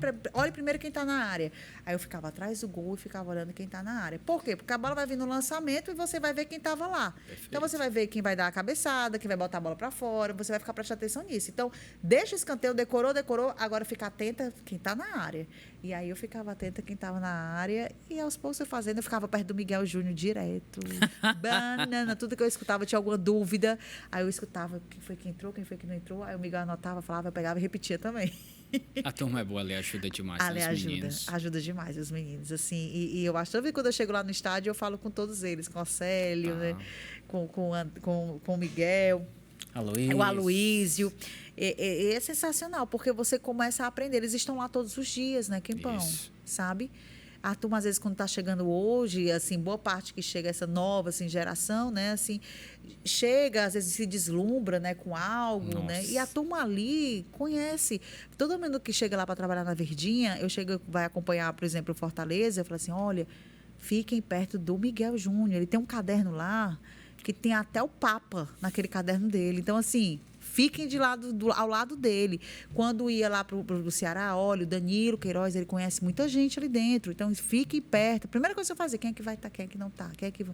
primeiro quem está na área. Aí eu ficava atrás do gol e ficava olhando quem está na área. Por quê? Porque a bola vai vir no lançamento e você vai ver quem estava lá. Perfeito. Então, você vai ver quem vai dar a cabeçada, quem vai botar a bola para fora. Você vai ficar prestando atenção nisso. Então, deixa o escanteio, decorou. Agora fica atenta quem está na área. E aí eu ficava atenta quem estava na área. E aos poucos eu ficava perto do Miguel Júnior direto. Banana, tudo que eu escutava, tinha alguma dúvida. Aí eu escutava quem foi que entrou, quem foi que não entrou. Aí o Miguel anotava, falava, eu pegava e repetia também.
A turma é boa, ali ajuda demais os meninos.
Ajuda demais os meninos, assim. E eu acho que quando eu chego lá no estádio, eu falo com todos eles, com o Célio, né? com o Miguel, o Aloísio. É sensacional, porque você começa a aprender. Eles estão lá todos os dias, né, Kempão? Sabe? A turma, às vezes, quando está chegando hoje, assim, boa parte que chega essa nova, assim, geração, né, assim, chega, às vezes se deslumbra, né, com algo, né, e a turma ali conhece. Todo mundo que chega lá para trabalhar na Verdinha, vai acompanhar, por exemplo, o Fortaleza, eu falo assim, olha, fiquem perto do Miguel Júnior, ele tem um caderno lá que tem até o Papa naquele caderno dele. Então, assim, fiquem ao lado dele. Quando ia lá para o Ceará, olha, o Danilo Queiroz, ele conhece muita gente ali dentro, então fique perto. A primeira coisa que eu fazer, quem é que vai estar, quem é que não está, quem é que...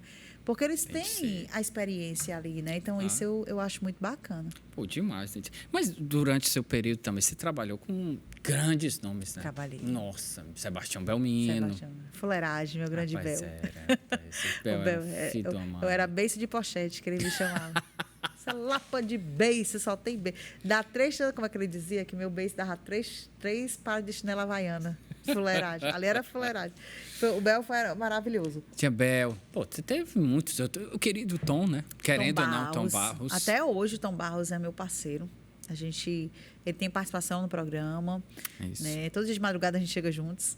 Porque eles têm a experiência ali, né? Então, isso eu acho muito bacana.
Pô, demais. Gente. Mas durante seu período também, você trabalhou com grandes nomes, né?
Trabalhei.
Nossa, Sebastião Belmino.
Fuleiragem, meu grande Bel.
Esse Bel era filho do amado.
Eu era beiço de pochete, que ele me chamava. Essa lapa de beiço, só tem beiço. Dá 3, como é que ele dizia? Que meu beiço dava 3 pares de chinela havaiana. Fuleiragem. Ali era fuleiragem. O Bel foi maravilhoso.
Tinha Bel. Pô, você teve muitos. O querido Tom, né? Querendo ou não, Tom Barros.
Até hoje o Tom Barros é meu parceiro. Ele tem participação no programa.
Isso.
Né? Todos os dias de madrugada a gente chega juntos.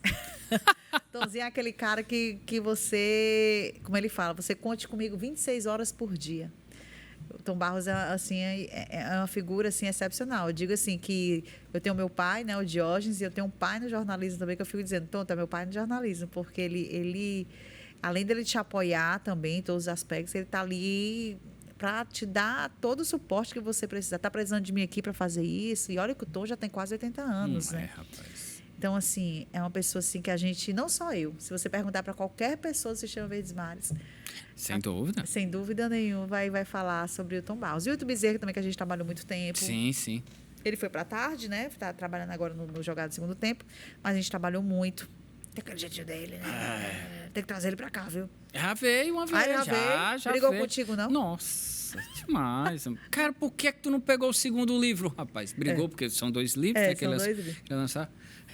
Tomzinho é aquele cara que você, como ele fala, você conte comigo 26 horas por dia. O Tom Barros assim, é uma figura assim, excepcional. Eu digo assim que eu tenho meu pai, né, o Diógenes, e eu tenho um pai no jornalismo também, que eu fico dizendo, Tom, tu é meu pai no jornalismo, porque ele além dele te apoiar também em todos os aspectos, ele está ali para te dar todo o suporte que você precisa. Está precisando de mim aqui para fazer isso. E olha que o Tom já tem quase 80 anos, né?
Rapaz.
Então, assim, é uma pessoa assim que a gente, não só eu, se você perguntar para qualquer pessoa se chama Verdes Mares,
sem dúvida.
Sem dúvida nenhuma, vai falar sobre o Tom Barros. E o Hilton Bezerra também, que a gente trabalhou muito tempo.
Sim, sim.
Ele foi para a tarde, né? Está trabalhando agora no Jogado do Segundo Tempo, mas a gente trabalhou muito. Tem aquele jeitinho dele, né? Tem que trazer ele para cá, viu?
Já veio uma vez. Já
Brigou
veio.
Contigo, não?
Nossa, demais. Cara, por que tu não pegou o segundo livro, rapaz? Brigou, porque são 2 livros.
São 2 livros.
Que lançar.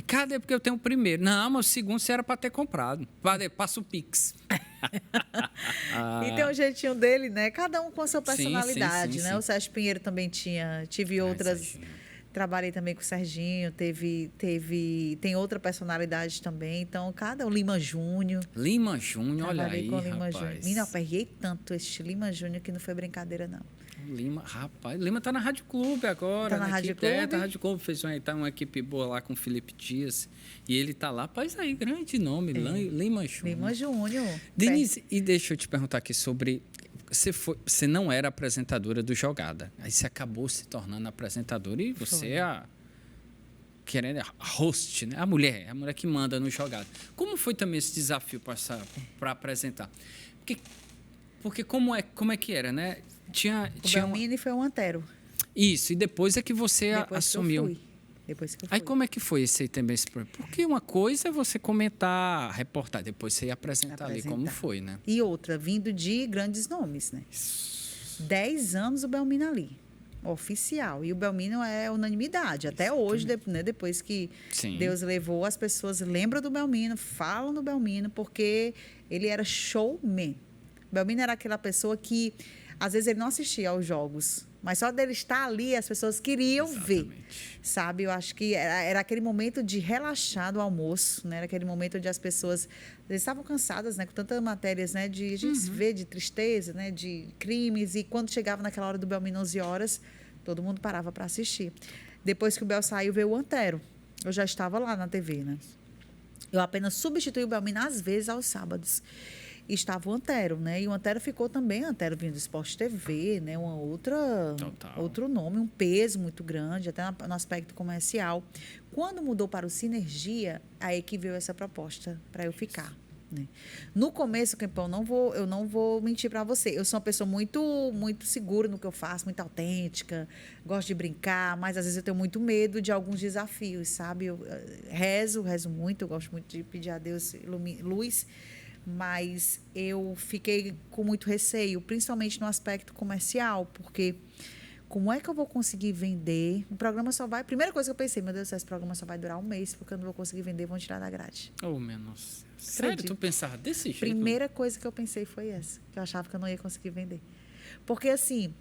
Cadê? Porque eu tenho o primeiro. Não, mas o segundo você era para ter comprado. Passa o Pix.
E tem um jeitinho dele, né? Cada um com a sua personalidade, né?
Sim.
O Sérgio Pinheiro também tive outras... Trabalhei também com o Serginho, tem outra personalidade também. Então, cada um, Lima Júnior.
Lima Júnior, olha aí,
com Lima
rapaz.
Júnior. Menina, eu aperrei tanto esse Lima Júnior que não foi brincadeira, não.
Lima tá na Rádio Clube agora.
Tá na Rádio Clube?
Tá na Rádio Clube, fez uma equipe boa lá com o Felipe Dias. E ele tá lá, rapaz, aí, grande nome, Lima Júnior.
Lima Júnior.
Denise, e deixa eu te perguntar aqui sobre... Você não era apresentadora do Jogada. Aí você acabou se tornando apresentadora e você é a host, né? A mulher que manda no Jogada. Como foi também esse desafio para apresentar? Porque como é que era, né?
O Belmini foi um Antero.
Isso, e depois é que você assumiu.
Depois que eu fui.
Aí como é que foi esse também? Porque uma coisa é você comentar, reportar, depois você ia apresentar ali como foi, né?
E outra, vindo de grandes nomes, né? 10 anos o Belmino ali, oficial. E o Belmino é unanimidade. Até hoje, né, depois que Deus levou, as pessoas lembram do Belmino, falam do Belmino, porque ele era showman. O Belmino era aquela pessoa que, às vezes, ele não assistia aos jogos, mas só dele estar ali, as pessoas queriam ver, sabe? Eu acho que era aquele momento de relaxar do almoço, né? Era aquele momento onde as pessoas estavam cansadas, né? Com tantas matérias, né? A gente vê de tristeza, né? De crimes. E quando chegava naquela hora do Belmino, 11 horas, todo mundo parava para assistir. Depois que o Bel saiu, veio o Antero. Eu já estava lá na TV, né? Eu apenas substituí o Belmino, às vezes, aos sábados. E estava o Antero, né? E o Antero ficou também, Antero vindo do Esporte TV, né? Outro nome, um peso muito grande, até no aspecto comercial. Quando mudou para o Sinergia, aí que veio essa proposta para eu ficar. Né? No começo, Kempão, eu não vou mentir para você. Eu sou uma pessoa muito, muito segura no que eu faço, muito autêntica, gosto de brincar, mas às vezes eu tenho muito medo de alguns desafios, sabe? Eu rezo muito, eu gosto muito de pedir a Deus luz, mas eu fiquei com muito receio, principalmente no aspecto comercial, porque como é que eu vou conseguir vender? O programa só vai... Primeira coisa que eu pensei, meu Deus do céu, esse programa só vai durar um mês, porque eu não vou conseguir vender, vão tirar da grade.
Oh, meu nossa. Sério, tu pensava desse jeito?
Primeira coisa que eu pensei foi essa, que eu achava que eu não ia conseguir vender. Porque, assim,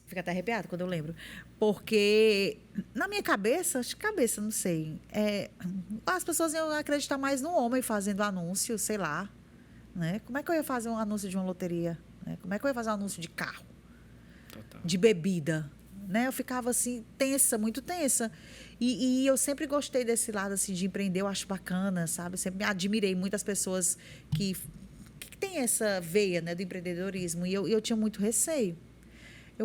fica até arrepiado quando eu lembro, porque na minha cabeça, não sei, as pessoas iam acreditar mais no homem fazendo anúncio, sei lá, né? Como é que eu ia fazer um anúncio de uma loteria? Né? Como é que eu ia fazer um anúncio de carro? Total. De bebida? Né? Eu ficava assim, tensa, muito tensa. E eu sempre gostei desse lado assim, de empreender, eu acho bacana, sabe? Eu sempre me admirei muitas pessoas que têm essa veia, né, do empreendedorismo. E eu tinha muito receio.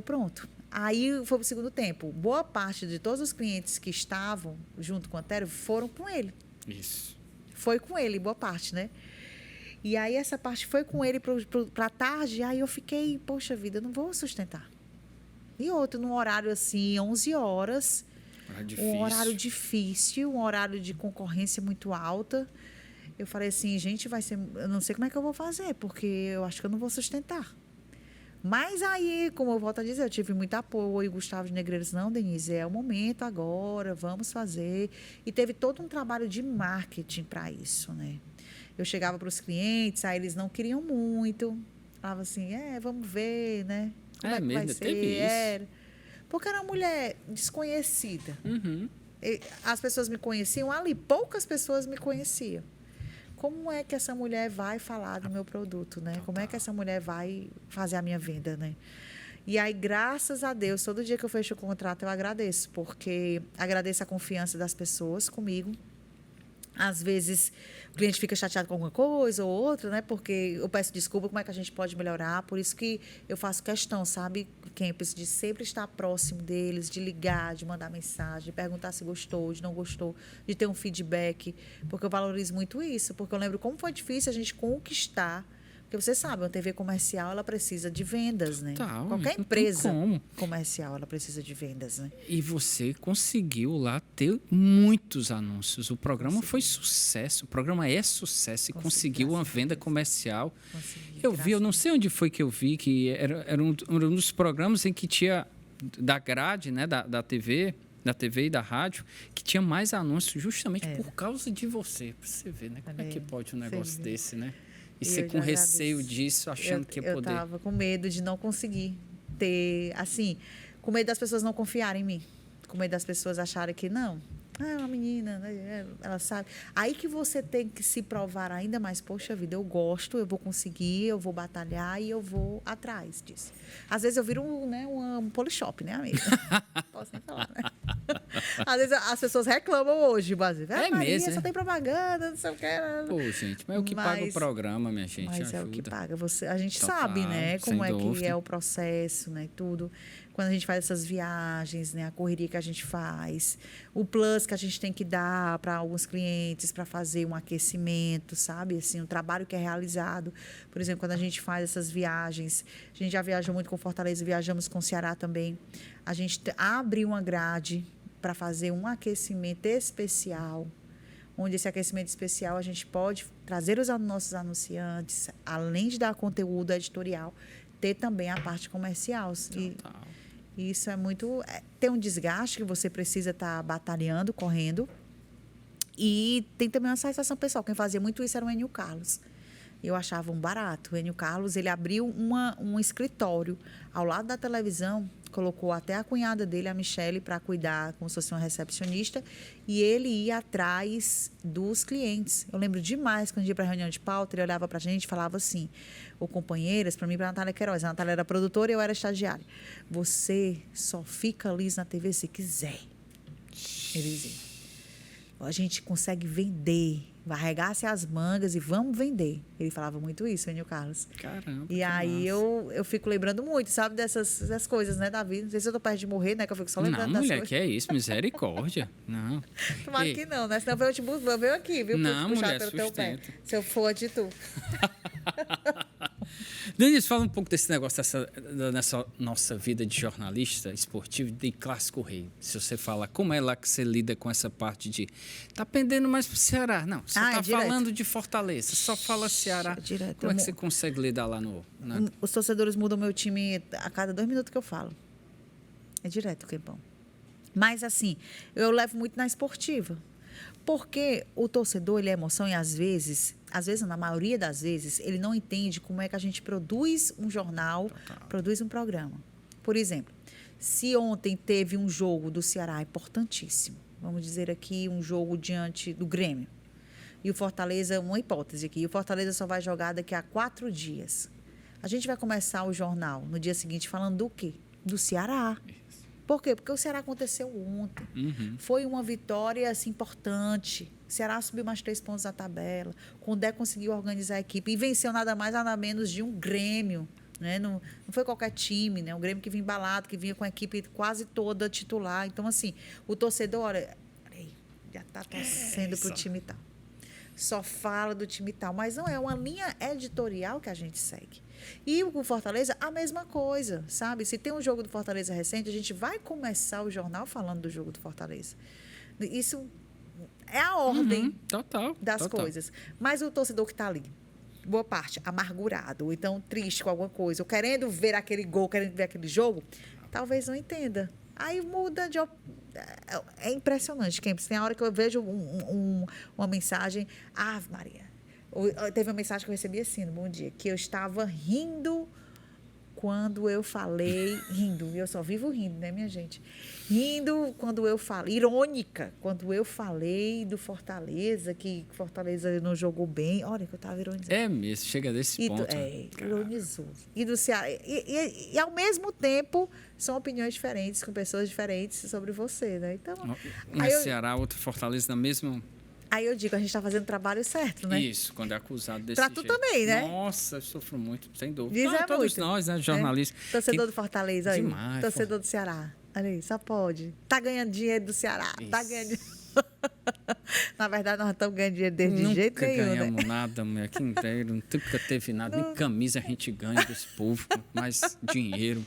Pronto. Aí foi para o segundo tempo. Boa parte de todos os clientes que estavam junto com o Antério foram com ele.
Isso.
Foi com ele, boa parte, né? E aí essa parte foi com ele para a tarde, aí eu fiquei, poxa vida, eu não vou sustentar. E outro, num horário assim, 11 horas, um horário difícil, um horário de concorrência muito alta. Eu falei assim, gente, vai ser, eu não sei como é que eu vou fazer, porque eu acho que eu não vou sustentar. Mas aí, como eu volto a dizer, eu tive muito apoio. Gustavo de Negreiros, não, Denise, é o momento agora, vamos fazer. E teve todo um trabalho de marketing para isso, né? Eu chegava para os clientes, aí eles não queriam muito. Falava assim, vamos ver, né? Como é que
mesmo,
vai ser?
teve isso.
Porque era uma mulher desconhecida.
Uhum.
As pessoas me conheciam ali, poucas pessoas me conheciam. Como é que essa mulher vai falar do meu produto, né? Como é que essa mulher vai fazer a minha venda, né? E aí, graças a Deus, todo dia que eu fecho o contrato, eu agradeço, porque agradeço a confiança das pessoas comigo. Às vezes, o cliente fica chateado com alguma coisa ou outra, né? Porque eu peço desculpa, como é que a gente pode melhorar? Por isso que eu faço questão, sabe, Campos, de sempre estar próximo deles, de ligar, de mandar mensagem, de perguntar se gostou, de não gostou, de ter um feedback, porque eu valorizo muito isso, porque eu lembro como foi difícil a gente conquistar. Porque você sabe, uma TV comercial, ela precisa de vendas, né?
Total,
Qualquer empresa comercial, ela precisa de vendas, né?
E você conseguiu lá ter muitos anúncios. O programa foi sucesso, o programa é sucesso e conseguiu uma venda comercial. Eu não sei onde foi que eu vi, que era um dos programas em que tinha, da grade, né, da TV e da rádio, que tinha mais anúncios justamente por causa de você. Pra você ver, né? Como é que pode um negócio desse, né? E você com receio disso, achando que ia poder.
Eu estava com medo de não conseguir ter, assim, com medo das pessoas não confiarem em mim. Com medo das pessoas acharem que não. É uma menina, ela sabe. Aí que você tem que se provar ainda mais. Poxa vida, eu gosto, eu vou conseguir, eu vou batalhar e eu vou atrás disso. Às vezes eu viro um polishop, né, amiga? Posso nem falar, né? Às vezes as pessoas reclamam hoje, Brasil.
Maria,
mesmo, só tem propaganda, não sei o que.
Pô, gente, mas é o que paga o programa, minha gente.
Mas
ajuda.
É o que paga. A gente sabe, né? Como é que é o processo, né? Tudo. Quando a gente faz essas viagens, né? A correria que a gente faz. O plus que a gente tem que dar para alguns clientes para fazer um aquecimento, sabe? Assim, um trabalho que é realizado. Por exemplo, quando a gente faz essas viagens, a gente já viajou muito com Fortaleza, viajamos com o Ceará também. A gente abre uma grade para fazer um aquecimento especial, onde esse aquecimento especial a gente pode trazer os nossos anunciantes, além de dar conteúdo editorial, ter também a parte comercial. E isso é muito... tem um desgaste que você precisa estar batalhando, correndo. E tem também uma satisfação pessoal. Quem fazia muito isso era o Enio Carlos. Eu achava um barato. O Enio Carlos, ele abriu um escritório ao lado da televisão, colocou até a cunhada dele, a Michele, para cuidar, como se fosse uma recepcionista, e ele ia atrás dos clientes. Eu lembro demais, quando a gente ia para a reunião de pauta, ele olhava para a gente e falava assim, ou companheiras, para mim, para a Natália Queiroz. A Natália era produtora e eu era estagiária. Você só fica liso na TV se quiser. Ele dizia. A gente consegue vender, arregace as mangas e vamos vender. Ele falava muito isso, Enio Carlos.
Caramba.
E aí eu fico lembrando muito, sabe, dessas coisas, né, Davi? Não sei se eu tô perto de morrer, né, que eu fico só lembrando das
mulher,
coisas.
que é isso, misericórdia. Não.
Tomara que não, né? Senão eu venho aqui, viu?
Não,
puxar
mulher,
pelo teu pé.
sustenta.
Se eu for de tu.
Denise, fala um pouco desse negócio, nessa nossa vida de jornalista esportivo de Clássico Rei. Se você fala, como é lá que você lida com essa parte de... Tá pendendo mais pro Ceará. Não, você tá falando de Fortaleza, só fala Ceará.
Direto.
Como é que você consegue lidar lá no...
Os torcedores mudam meu time a cada 2 minutos que eu falo. É direto, que bom. Mas, assim, eu levo muito na esportiva. Porque o torcedor, ele é emoção e às vezes, na maioria das vezes, ele não entende como é que a gente produz um jornal, produz um programa. Por exemplo, se ontem teve um jogo do Ceará importantíssimo, vamos dizer aqui um jogo diante do Grêmio, e o Fortaleza, uma hipótese aqui, o Fortaleza só vai jogar daqui a 4 dias. A gente vai começar o jornal no dia seguinte falando do quê? Do Ceará. Por quê? Porque o Ceará aconteceu ontem. Foi uma vitória assim, importante. O Ceará subiu mais 3 pontos na tabela. O Condé conseguiu organizar a equipe e venceu nada mais, nada menos de um Grêmio né? Não foi qualquer time, né? O Grêmio que vinha embalado, que vinha com a equipe quase toda titular. Então, assim, o torcedor, olha, peraí, já está torcendo para o time tal. Só fala do time tal, mas não é uma linha editorial que a gente segue. E o Fortaleza, a mesma coisa, sabe? Se tem um jogo do Fortaleza recente, a gente vai começar o jornal falando do jogo do Fortaleza. Isso é a ordem das coisas. Mas o torcedor que está ali, boa parte, amargurado, ou então triste com alguma coisa, ou querendo ver aquele gol, querendo ver aquele jogo, talvez não entenda. Aí muda de... É impressionante, Kempis. Tem a hora que eu vejo uma mensagem... Ave Maria. Teve uma mensagem que eu recebi assim, no Bom Dia, que eu estava rindo quando eu falei... Rindo, eu só vivo rindo, né, minha gente? Rindo quando eu falei... Irônica, quando eu falei do Fortaleza, que Fortaleza não jogou bem. Olha, que eu estava ironizando.
É mesmo, chega desse ponto.
Ironizou. E do Ceará. E, ao mesmo tempo, são opiniões diferentes, com pessoas diferentes sobre você, né? Então,
Ceará, outro Fortaleza na mesma...
Aí eu digo, a gente está fazendo o trabalho certo, né?
Isso, quando é acusado desse
jeito. Pra tu também, né?
Nossa, eu sofro muito, sem dúvida.
Todos
muito. Nós, né, jornalistas.
Torcedor do Fortaleza aí.
Demais.
Torcedor do Ceará. Olha aí, só pode. Tá ganhando dinheiro do Ceará. Isso. Tá ganhando... Na verdade, nós estamos ganhando dinheiro desde jeito nenhum,
Nunca ganhamos nada, mulher, aqui inteiro. Nunca teve nada. Nem camisa a gente ganha desse povo, mais dinheiro.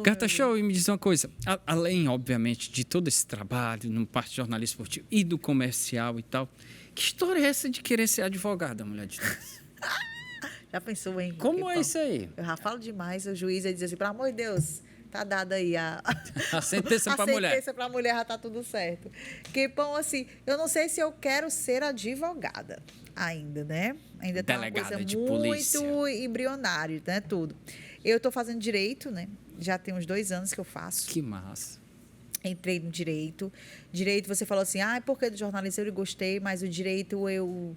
Gata Show, e me diz uma coisa. Além, obviamente, de todo esse trabalho no parte de jornalismo esportivo e do comercial e tal, que história é essa de querer ser advogada, mulher de Deus?
Já pensou, hein?
Como é isso aí?
Eu já falo demais, o juiz aí diz assim, pelo amor de Deus... Tá dada aí a
sentença para a mulher.
A sentença para a mulher já tá tudo certo. Que, bom, assim, eu não sei se eu quero ser advogada ainda, né? Ainda tá uma coisa muito embrionária, né? Tudo. Eu tô fazendo direito, né? Já tem uns 2 anos que eu faço.
Que massa.
Entrei no direito. Direito, você falou assim, porque do jornalismo eu gostei, mas o direito eu...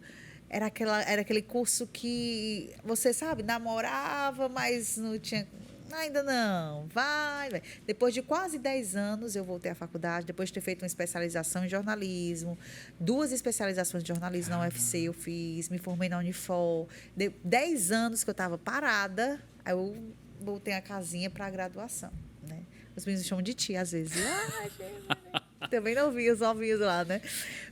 Era aquele curso que você, sabe, namorava, mas não tinha... Ainda não, vai. Depois de quase 10 anos, eu voltei à faculdade, depois de ter feito uma especialização em jornalismo, 2 especializações de jornalismo na UFC eu fiz, me formei na Unifor. 10 anos que eu estava parada, aí eu voltei à casinha para a graduação, né? Os meninos me chamam de tia, às vezes. Também não vi os ovinhos lá, né?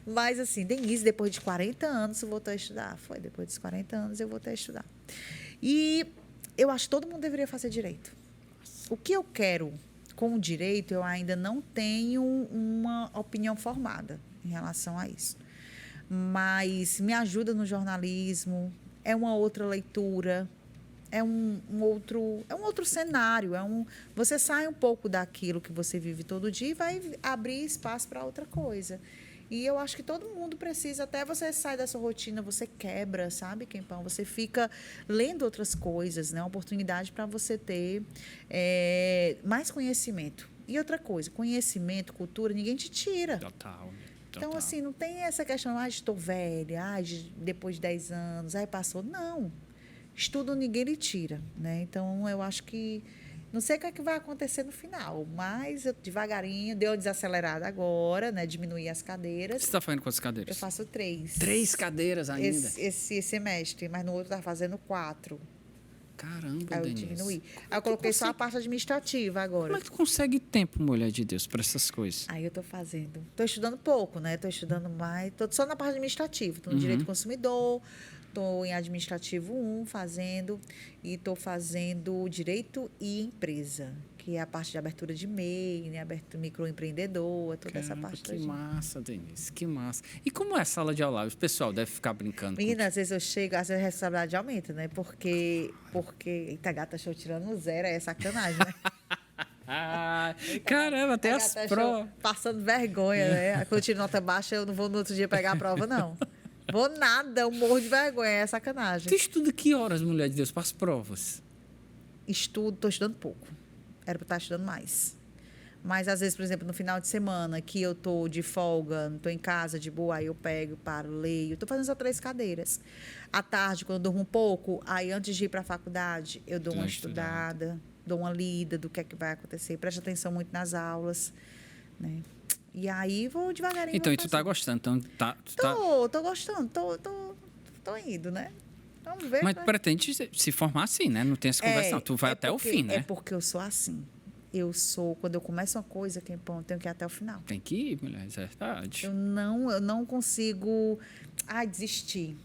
Mas, assim, Denise, depois de 40 anos, eu voltei a estudar. Foi, depois dos 40 anos, eu voltei a estudar. E... eu acho que todo mundo deveria fazer direito. O que eu quero com o direito, eu ainda não tenho uma opinião formada em relação a isso. Mas me ajuda no jornalismo, é uma outra leitura, é um outro cenário. Você sai um pouco daquilo que você vive todo dia e vai abrir espaço para outra coisa. E eu acho que todo mundo precisa, até você sai da sua rotina, você quebra, sabe, Kempão? Você fica lendo outras coisas, né? Uma oportunidade para você ter mais conhecimento. E outra coisa, conhecimento, cultura, ninguém te tira.
Total.
Então, assim, não tem essa questão, estou velha, depois de 10 anos, passou. Não. Estudo ninguém lhe tira, né? Então, eu acho que... Não sei o que é que vai acontecer no final, mas eu devagarinho, deu uma desacelerada agora, né? Diminuir as cadeiras.
Você está fazendo quantas cadeiras?
Eu faço 3.
3 cadeiras ainda?
Esse semestre, mas no outro eu estava fazendo 4.
Caramba,
Aí eu
Denise.
diminuí. Aí eu coloquei só a parte administrativa agora.
Como é que tu consegue tempo, mulher de Deus, para essas coisas?
Aí eu estou fazendo. Estou estudando pouco, né? Estou estudando mais. Estou só na parte administrativa. Estou no direito do consumidor. Estou em administrativo 1 fazendo. E estou fazendo direito e empresa, que é a parte de abertura de MEI, né? Abertura microempreendedor, toda essa parte.
Que massa, Denise, que massa. E como é a sala de aula? O pessoal deve ficar brincando.
Menina, às vezes eu chego, às vezes a responsabilidade aumenta, né? Porque eita, gata, estou tirando um 0, é sacanagem, né?
Caramba, até as provas.
Passando vergonha, né? Quando eu tiro nota baixa, eu não vou no outro dia pegar a prova, não. Vou nada, eu morro de vergonha, é sacanagem.
Tu estuda que horas, mulher de Deus, para as provas?
Estou estudando pouco. Era para estar estudando mais. Mas, às vezes, por exemplo, no final de semana, que eu estou de folga, não estou em casa, de boa, aí eu pego, paro, leio. Estou fazendo só 3 cadeiras. À tarde, quando eu durmo um pouco, aí antes de ir para a faculdade, eu dou uma estudada, dou uma lida do que é que vai acontecer. Preste atenção muito nas aulas, né? E aí vou devagarinho.
Então, e tu tá gostando? Então,
Tô gostando, tô indo, né? Vamos ver.
Mas pretende se formar assim, né? Não tem essa conversa, não. Tu vai até o fim, né?
É porque eu sou assim. Quando eu começo uma coisa, eu tenho que ir até o final.
Tem que ir, mulher, é verdade.
Eu não consigo, desistir.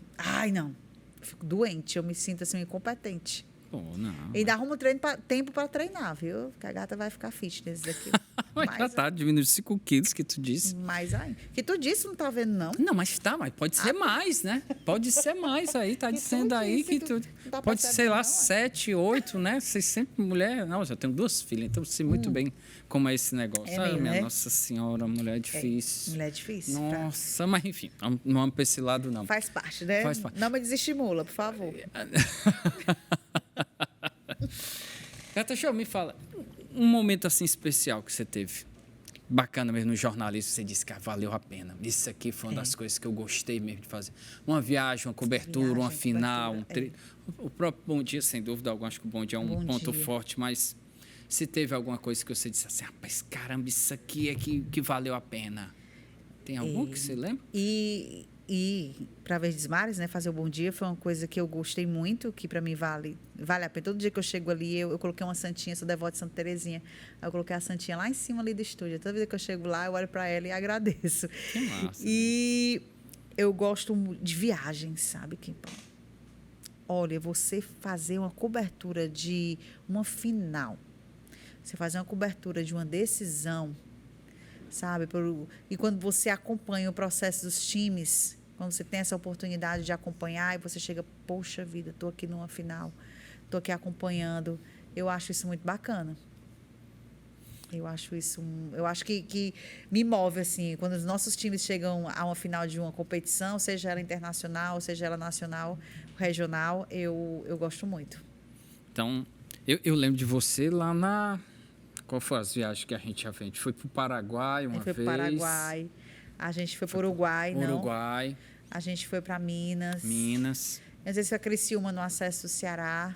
Não. Eu fico doente, eu me sinto assim, incompetente.
Pô, não.
E ainda arrumo tempo para treinar, viu? Porque a gata vai ficar fitness aqui.
Mas já tá diminuindo 5 quilos que tu disse.
Mais ainda. Que tu disse, não tá vendo, não?
Não, mas pode ser mais, né? Pode ser mais aí, tá dizendo aí que tu...
tá
Pode ser, sei lá,
não,
7, 8, né? Vocês sempre mulher... Não, eu tenho 2 filhas, então eu sei muito bem como é esse negócio.
Mesmo,
minha
né?
Nossa Senhora, mulher é difícil.
Mulher é difícil.
Nossa, mas enfim, não vamos pra esse lado, não.
Faz parte, né?
Faz parte.
Não me desestimula, por favor.
Gata Show, me fala, um momento assim especial que você teve, bacana mesmo no jornalismo, você disse que valeu a pena. Isso aqui foi uma das coisas que eu gostei mesmo de fazer. Uma viagem, uma cobertura, uma final, o próprio Bom Dia, sem dúvida alguma, acho que o Bom Dia é um ponto forte, mas se teve alguma coisa que você disse assim, rapaz, caramba, isso aqui é que valeu a pena. Tem algum que você lembra?
E para Verdes Mares, né, fazer o Bom Dia foi uma coisa que eu gostei muito, que para mim vale a pena. Todo dia que eu chego ali, eu coloquei uma santinha, sou devota de Santa Terezinha. Aí eu coloquei a santinha lá em cima ali do estúdio. Toda vez que eu chego lá, eu olho para ela e agradeço.
Que massa.
E eu gosto de viagens, sabe, Kimpão? Olha, você fazer uma cobertura de uma final, você fazer uma cobertura de uma decisão, sabe? E quando você acompanha o processo dos times, quando você tem essa oportunidade de acompanhar e você chega, poxa vida, estou aqui numa final, estou aqui acompanhando, eu acho isso muito bacana. Eu acho que me move, assim, quando os nossos times chegam a uma final de uma competição, seja ela internacional, seja ela nacional, regional, eu gosto muito.
Então, eu lembro de você lá na... Qual foi as viagens que a gente já fez? A gente foi para o Paraguai uma vez.
A gente foi para o Paraguai. A gente foi para o Uruguai, não?
Uruguai.
A gente foi para Minas.
Minas.
Às vezes foi Criciúma no acesso do Ceará.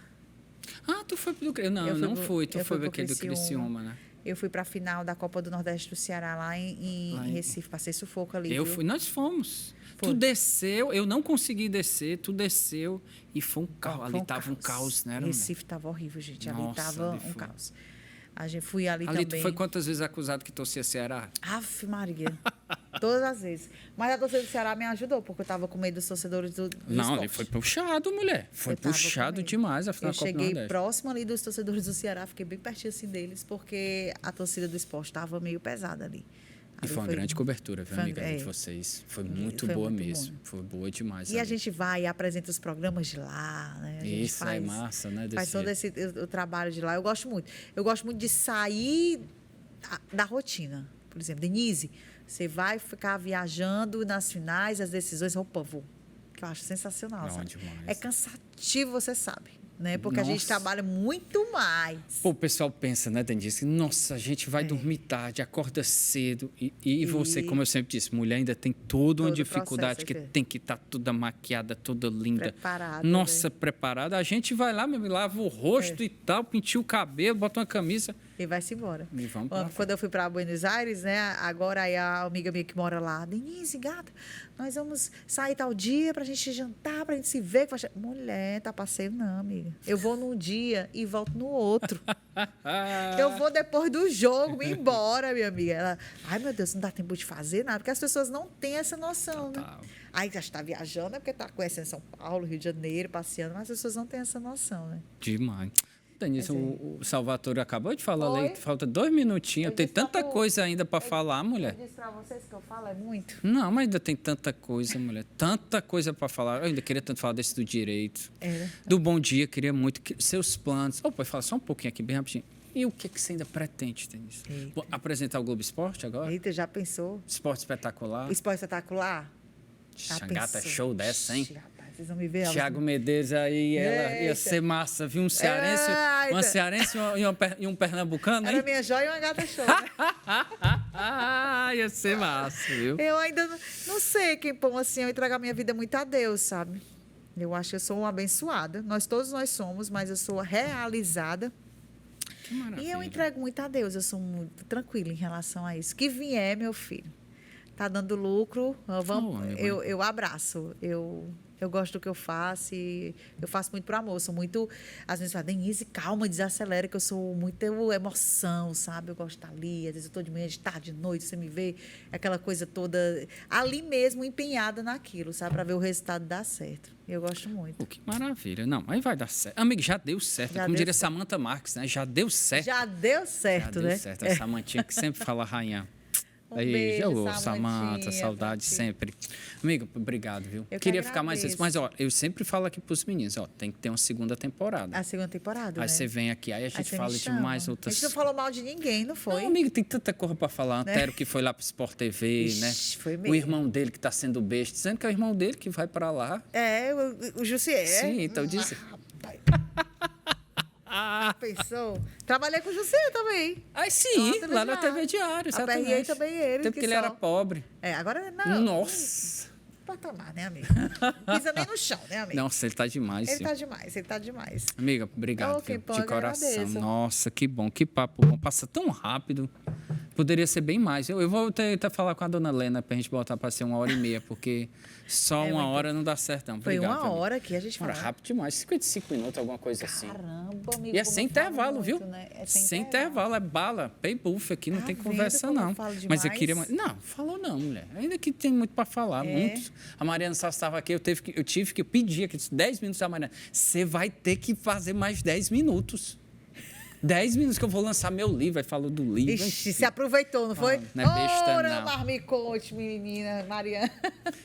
Ah, tu foi para o... Não, eu não fui. Tu foi para aquele do Criciúma, né?
Eu fui para a final da Copa do Nordeste do Ceará, lá em Recife. Passei sufoco ali.
Eu fui, nós fomos. Tu desceu, eu não consegui descer, tu desceu e foi um caos. Ali estava um caos, né?
Recife estava horrível, gente. Ali estava um caos. A gente fui ali
também.
Tu
foi quantas vezes acusado que torcia Ceará?
Aff, Maria. Todas as vezes. Mas a torcida do Ceará me ajudou, porque eu estava com medo dos torcedores do
Não,
esporte.
ali foi puxado, mulher. Foi puxado demais a final da Copa do Nordeste.
Eu cheguei próximo ali dos torcedores do Ceará, fiquei bem pertinho assim deles, porque a torcida do esporte estava meio pesada ali.
E foi uma grande cobertura, viu, amiga, de vocês. Foi muito boa mesmo. Foi boa demais.
E a gente vai e apresenta os programas de lá, né?
Isso é massa, né?
Faz todo o trabalho de lá. Eu gosto muito. Eu gosto muito de sair da rotina. Por exemplo, Denise, você vai ficar viajando nas finais, as decisões, vou. Que eu acho sensacional.
Não, demais.
É cansativo, você sabe. Né? Porque a gente trabalha muito mais.
Pô, o pessoal pensa, né, Denise? Nossa, a gente vai dormir tarde, acorda cedo. E você, como eu sempre disse, mulher ainda tem toda uma dificuldade, que tem que estar toda maquiada, toda linda.
Preparada.
Nossa, preparada. A gente vai lá, lava o rosto e tal, pintia o cabelo, bota uma camisa.
E vai-se embora.
E vamos
Quando eu fui para Buenos Aires, né? Agora aí a amiga minha que mora lá, Denise, gata, nós vamos sair tal dia pra gente jantar, pra gente se ver. Mulher, tá passeio não, amiga. Eu vou num dia e volto no outro. Eu vou depois do jogo me embora, minha amiga. Ela, ai meu Deus, não dá tempo de fazer nada, porque as pessoas não têm essa noção, né? Aí já está viajando, é porque tá conhecendo São Paulo, Rio de Janeiro, passeando, mas as pessoas não têm essa noção, né?
Demais. Denise, o Salvatore acabou de falar ali, falta 2 minutinhos. Tem tanta coisa ainda para falar, mulher.
Eu disse para vocês que eu falo é muito.
Não, mas ainda tem tanta coisa, mulher. Tanta coisa para falar. Eu ainda queria tanto falar desse do direito. Do Bom Dia, queria muito. Seus planos. Pode falar só um pouquinho aqui, bem rapidinho. E o que você ainda pretende, Denise? Apresentar o Globo Esporte agora?
Eita, já pensou?
Esporte Espetacular?
Esporte Espetacular?
Gata show dessa, hein?
Vocês vão me ver.
Thiago Medeiros aí, ela ia ser massa, viu? Um cearense, uma cearense e um pernambucano, hein?
Era minha joia e uma gata show, né?
Ia ser massa, viu?
Eu ainda não sei quem põe assim, eu entrego a minha vida muito a Deus, sabe? Eu acho que eu sou uma abençoada. Todos nós somos, mas eu sou realizada.
Que maravilha.
E eu entrego muito a Deus, eu sou muito tranquila em relação a isso. Que vier, meu filho. Tá dando lucro, eu abraço. Eu gosto do que eu faço e eu faço muito por amor. Eu sou muito... Às vezes, falo, Denise, calma, desacelera, que eu sou muita emoção, sabe? Eu gosto de estar ali. Às vezes eu estou de manhã, de tarde, de noite, você me vê aquela coisa toda ali mesmo, empenhada naquilo, sabe? Para ver o resultado dar certo. Eu gosto muito.
Pô, que maravilha. Não, aí vai dar certo. Amigo, já deu certo. Como diria Samantha Marques, né? Já deu certo.
Já deu certo, né?
Já deu certo. A Samantinha que sempre fala rainha. Beijo, Samantha, saudade sempre. Amigo, obrigado, viu? Queria ficar mais vezes, mas ó, eu sempre falo aqui pros meninos, ó, tem que ter uma segunda temporada.
A segunda temporada,
aí
né?
você vem aqui, aí a gente fala de mais outras...
A gente não falou mal de ninguém, não foi?
Não, amigo, tem tanta coisa pra falar. Antero que foi lá pro Sport TV,
Ixi,
né?
Foi mesmo.
O irmão dele que tá sendo besta, dizendo que é o irmão dele que vai pra lá.
É, o Jussier.
Sim, então diz...
Pensou? Trabalhei com o Jussier também.
Ah, sim, lá na TV Diário, exatamente.
A PRA também ele.
Tempo que ele era pobre.
É, agora não.
Nossa!
Patamar, né, amigo? Não pisa nem no chão, né, amigo?
Nossa, ele tá demais.
Ele tá demais, ele tá demais.
Amiga, obrigado, viu?
Pô,
De coração.
agradeço.
Nossa, que bom, que papo bom. Passa tão rápido. Poderia ser bem mais. Eu vou tentar falar com a dona Lena pra gente botar pra ser 1h30, porque só uma hora não dá certo, não. Obrigado,
foi 1 hora que a gente falou.
Rápido demais, 55 minutos, alguma coisa assim.
Caramba, amigo.
E é sem intervalo,
muito,
viu?
Né? É
sem intervalo, é bala, pay buff aqui, não tem conversa,
como
não.
eu falo
Mas eu
demais?
queria. Não, falou não, mulher. Ainda que tem muito pra falar, muitos. A Mariana Sá estava aqui, eu tive que pedir aqui 10 minutos da Mariana. Você vai ter que fazer mais 10 minutos. 10 minutos que eu vou lançar meu livro, aí falou do livro.
Ixi, se aproveitou, não foi?
Não é besta,
Ora,
não.
marmicote, menina, Mariana.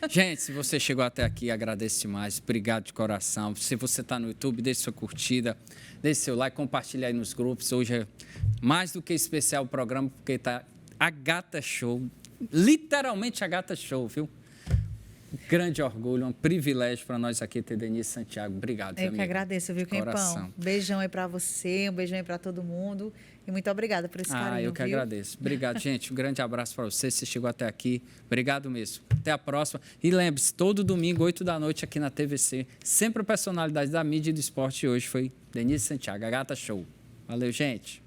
Gente, se você chegou até aqui, agradeço demais. Obrigado de coração. Se você está no YouTube, deixe sua curtida, deixe seu like, compartilhe aí nos grupos. Hoje é mais do que especial o programa, porque está a Gata Show. Literalmente a Gata Show, viu? Grande orgulho, um privilégio para nós aqui ter Denise Santiago. Obrigado,
Eu que agradeço, viu, Quempão?
Coração.
Beijão aí para você, um beijão aí para todo mundo. E muito obrigada por esse carinho,
eu que
viu?
agradeço. Obrigado, gente. Um grande abraço para você. Se chegou até aqui, obrigado mesmo. Até a próxima. E lembre-se, todo domingo, 8 da noite, aqui na TVC, sempre a personalidade da mídia e do esporte. Hoje foi Denise Santiago, a Gata Show. Valeu, gente.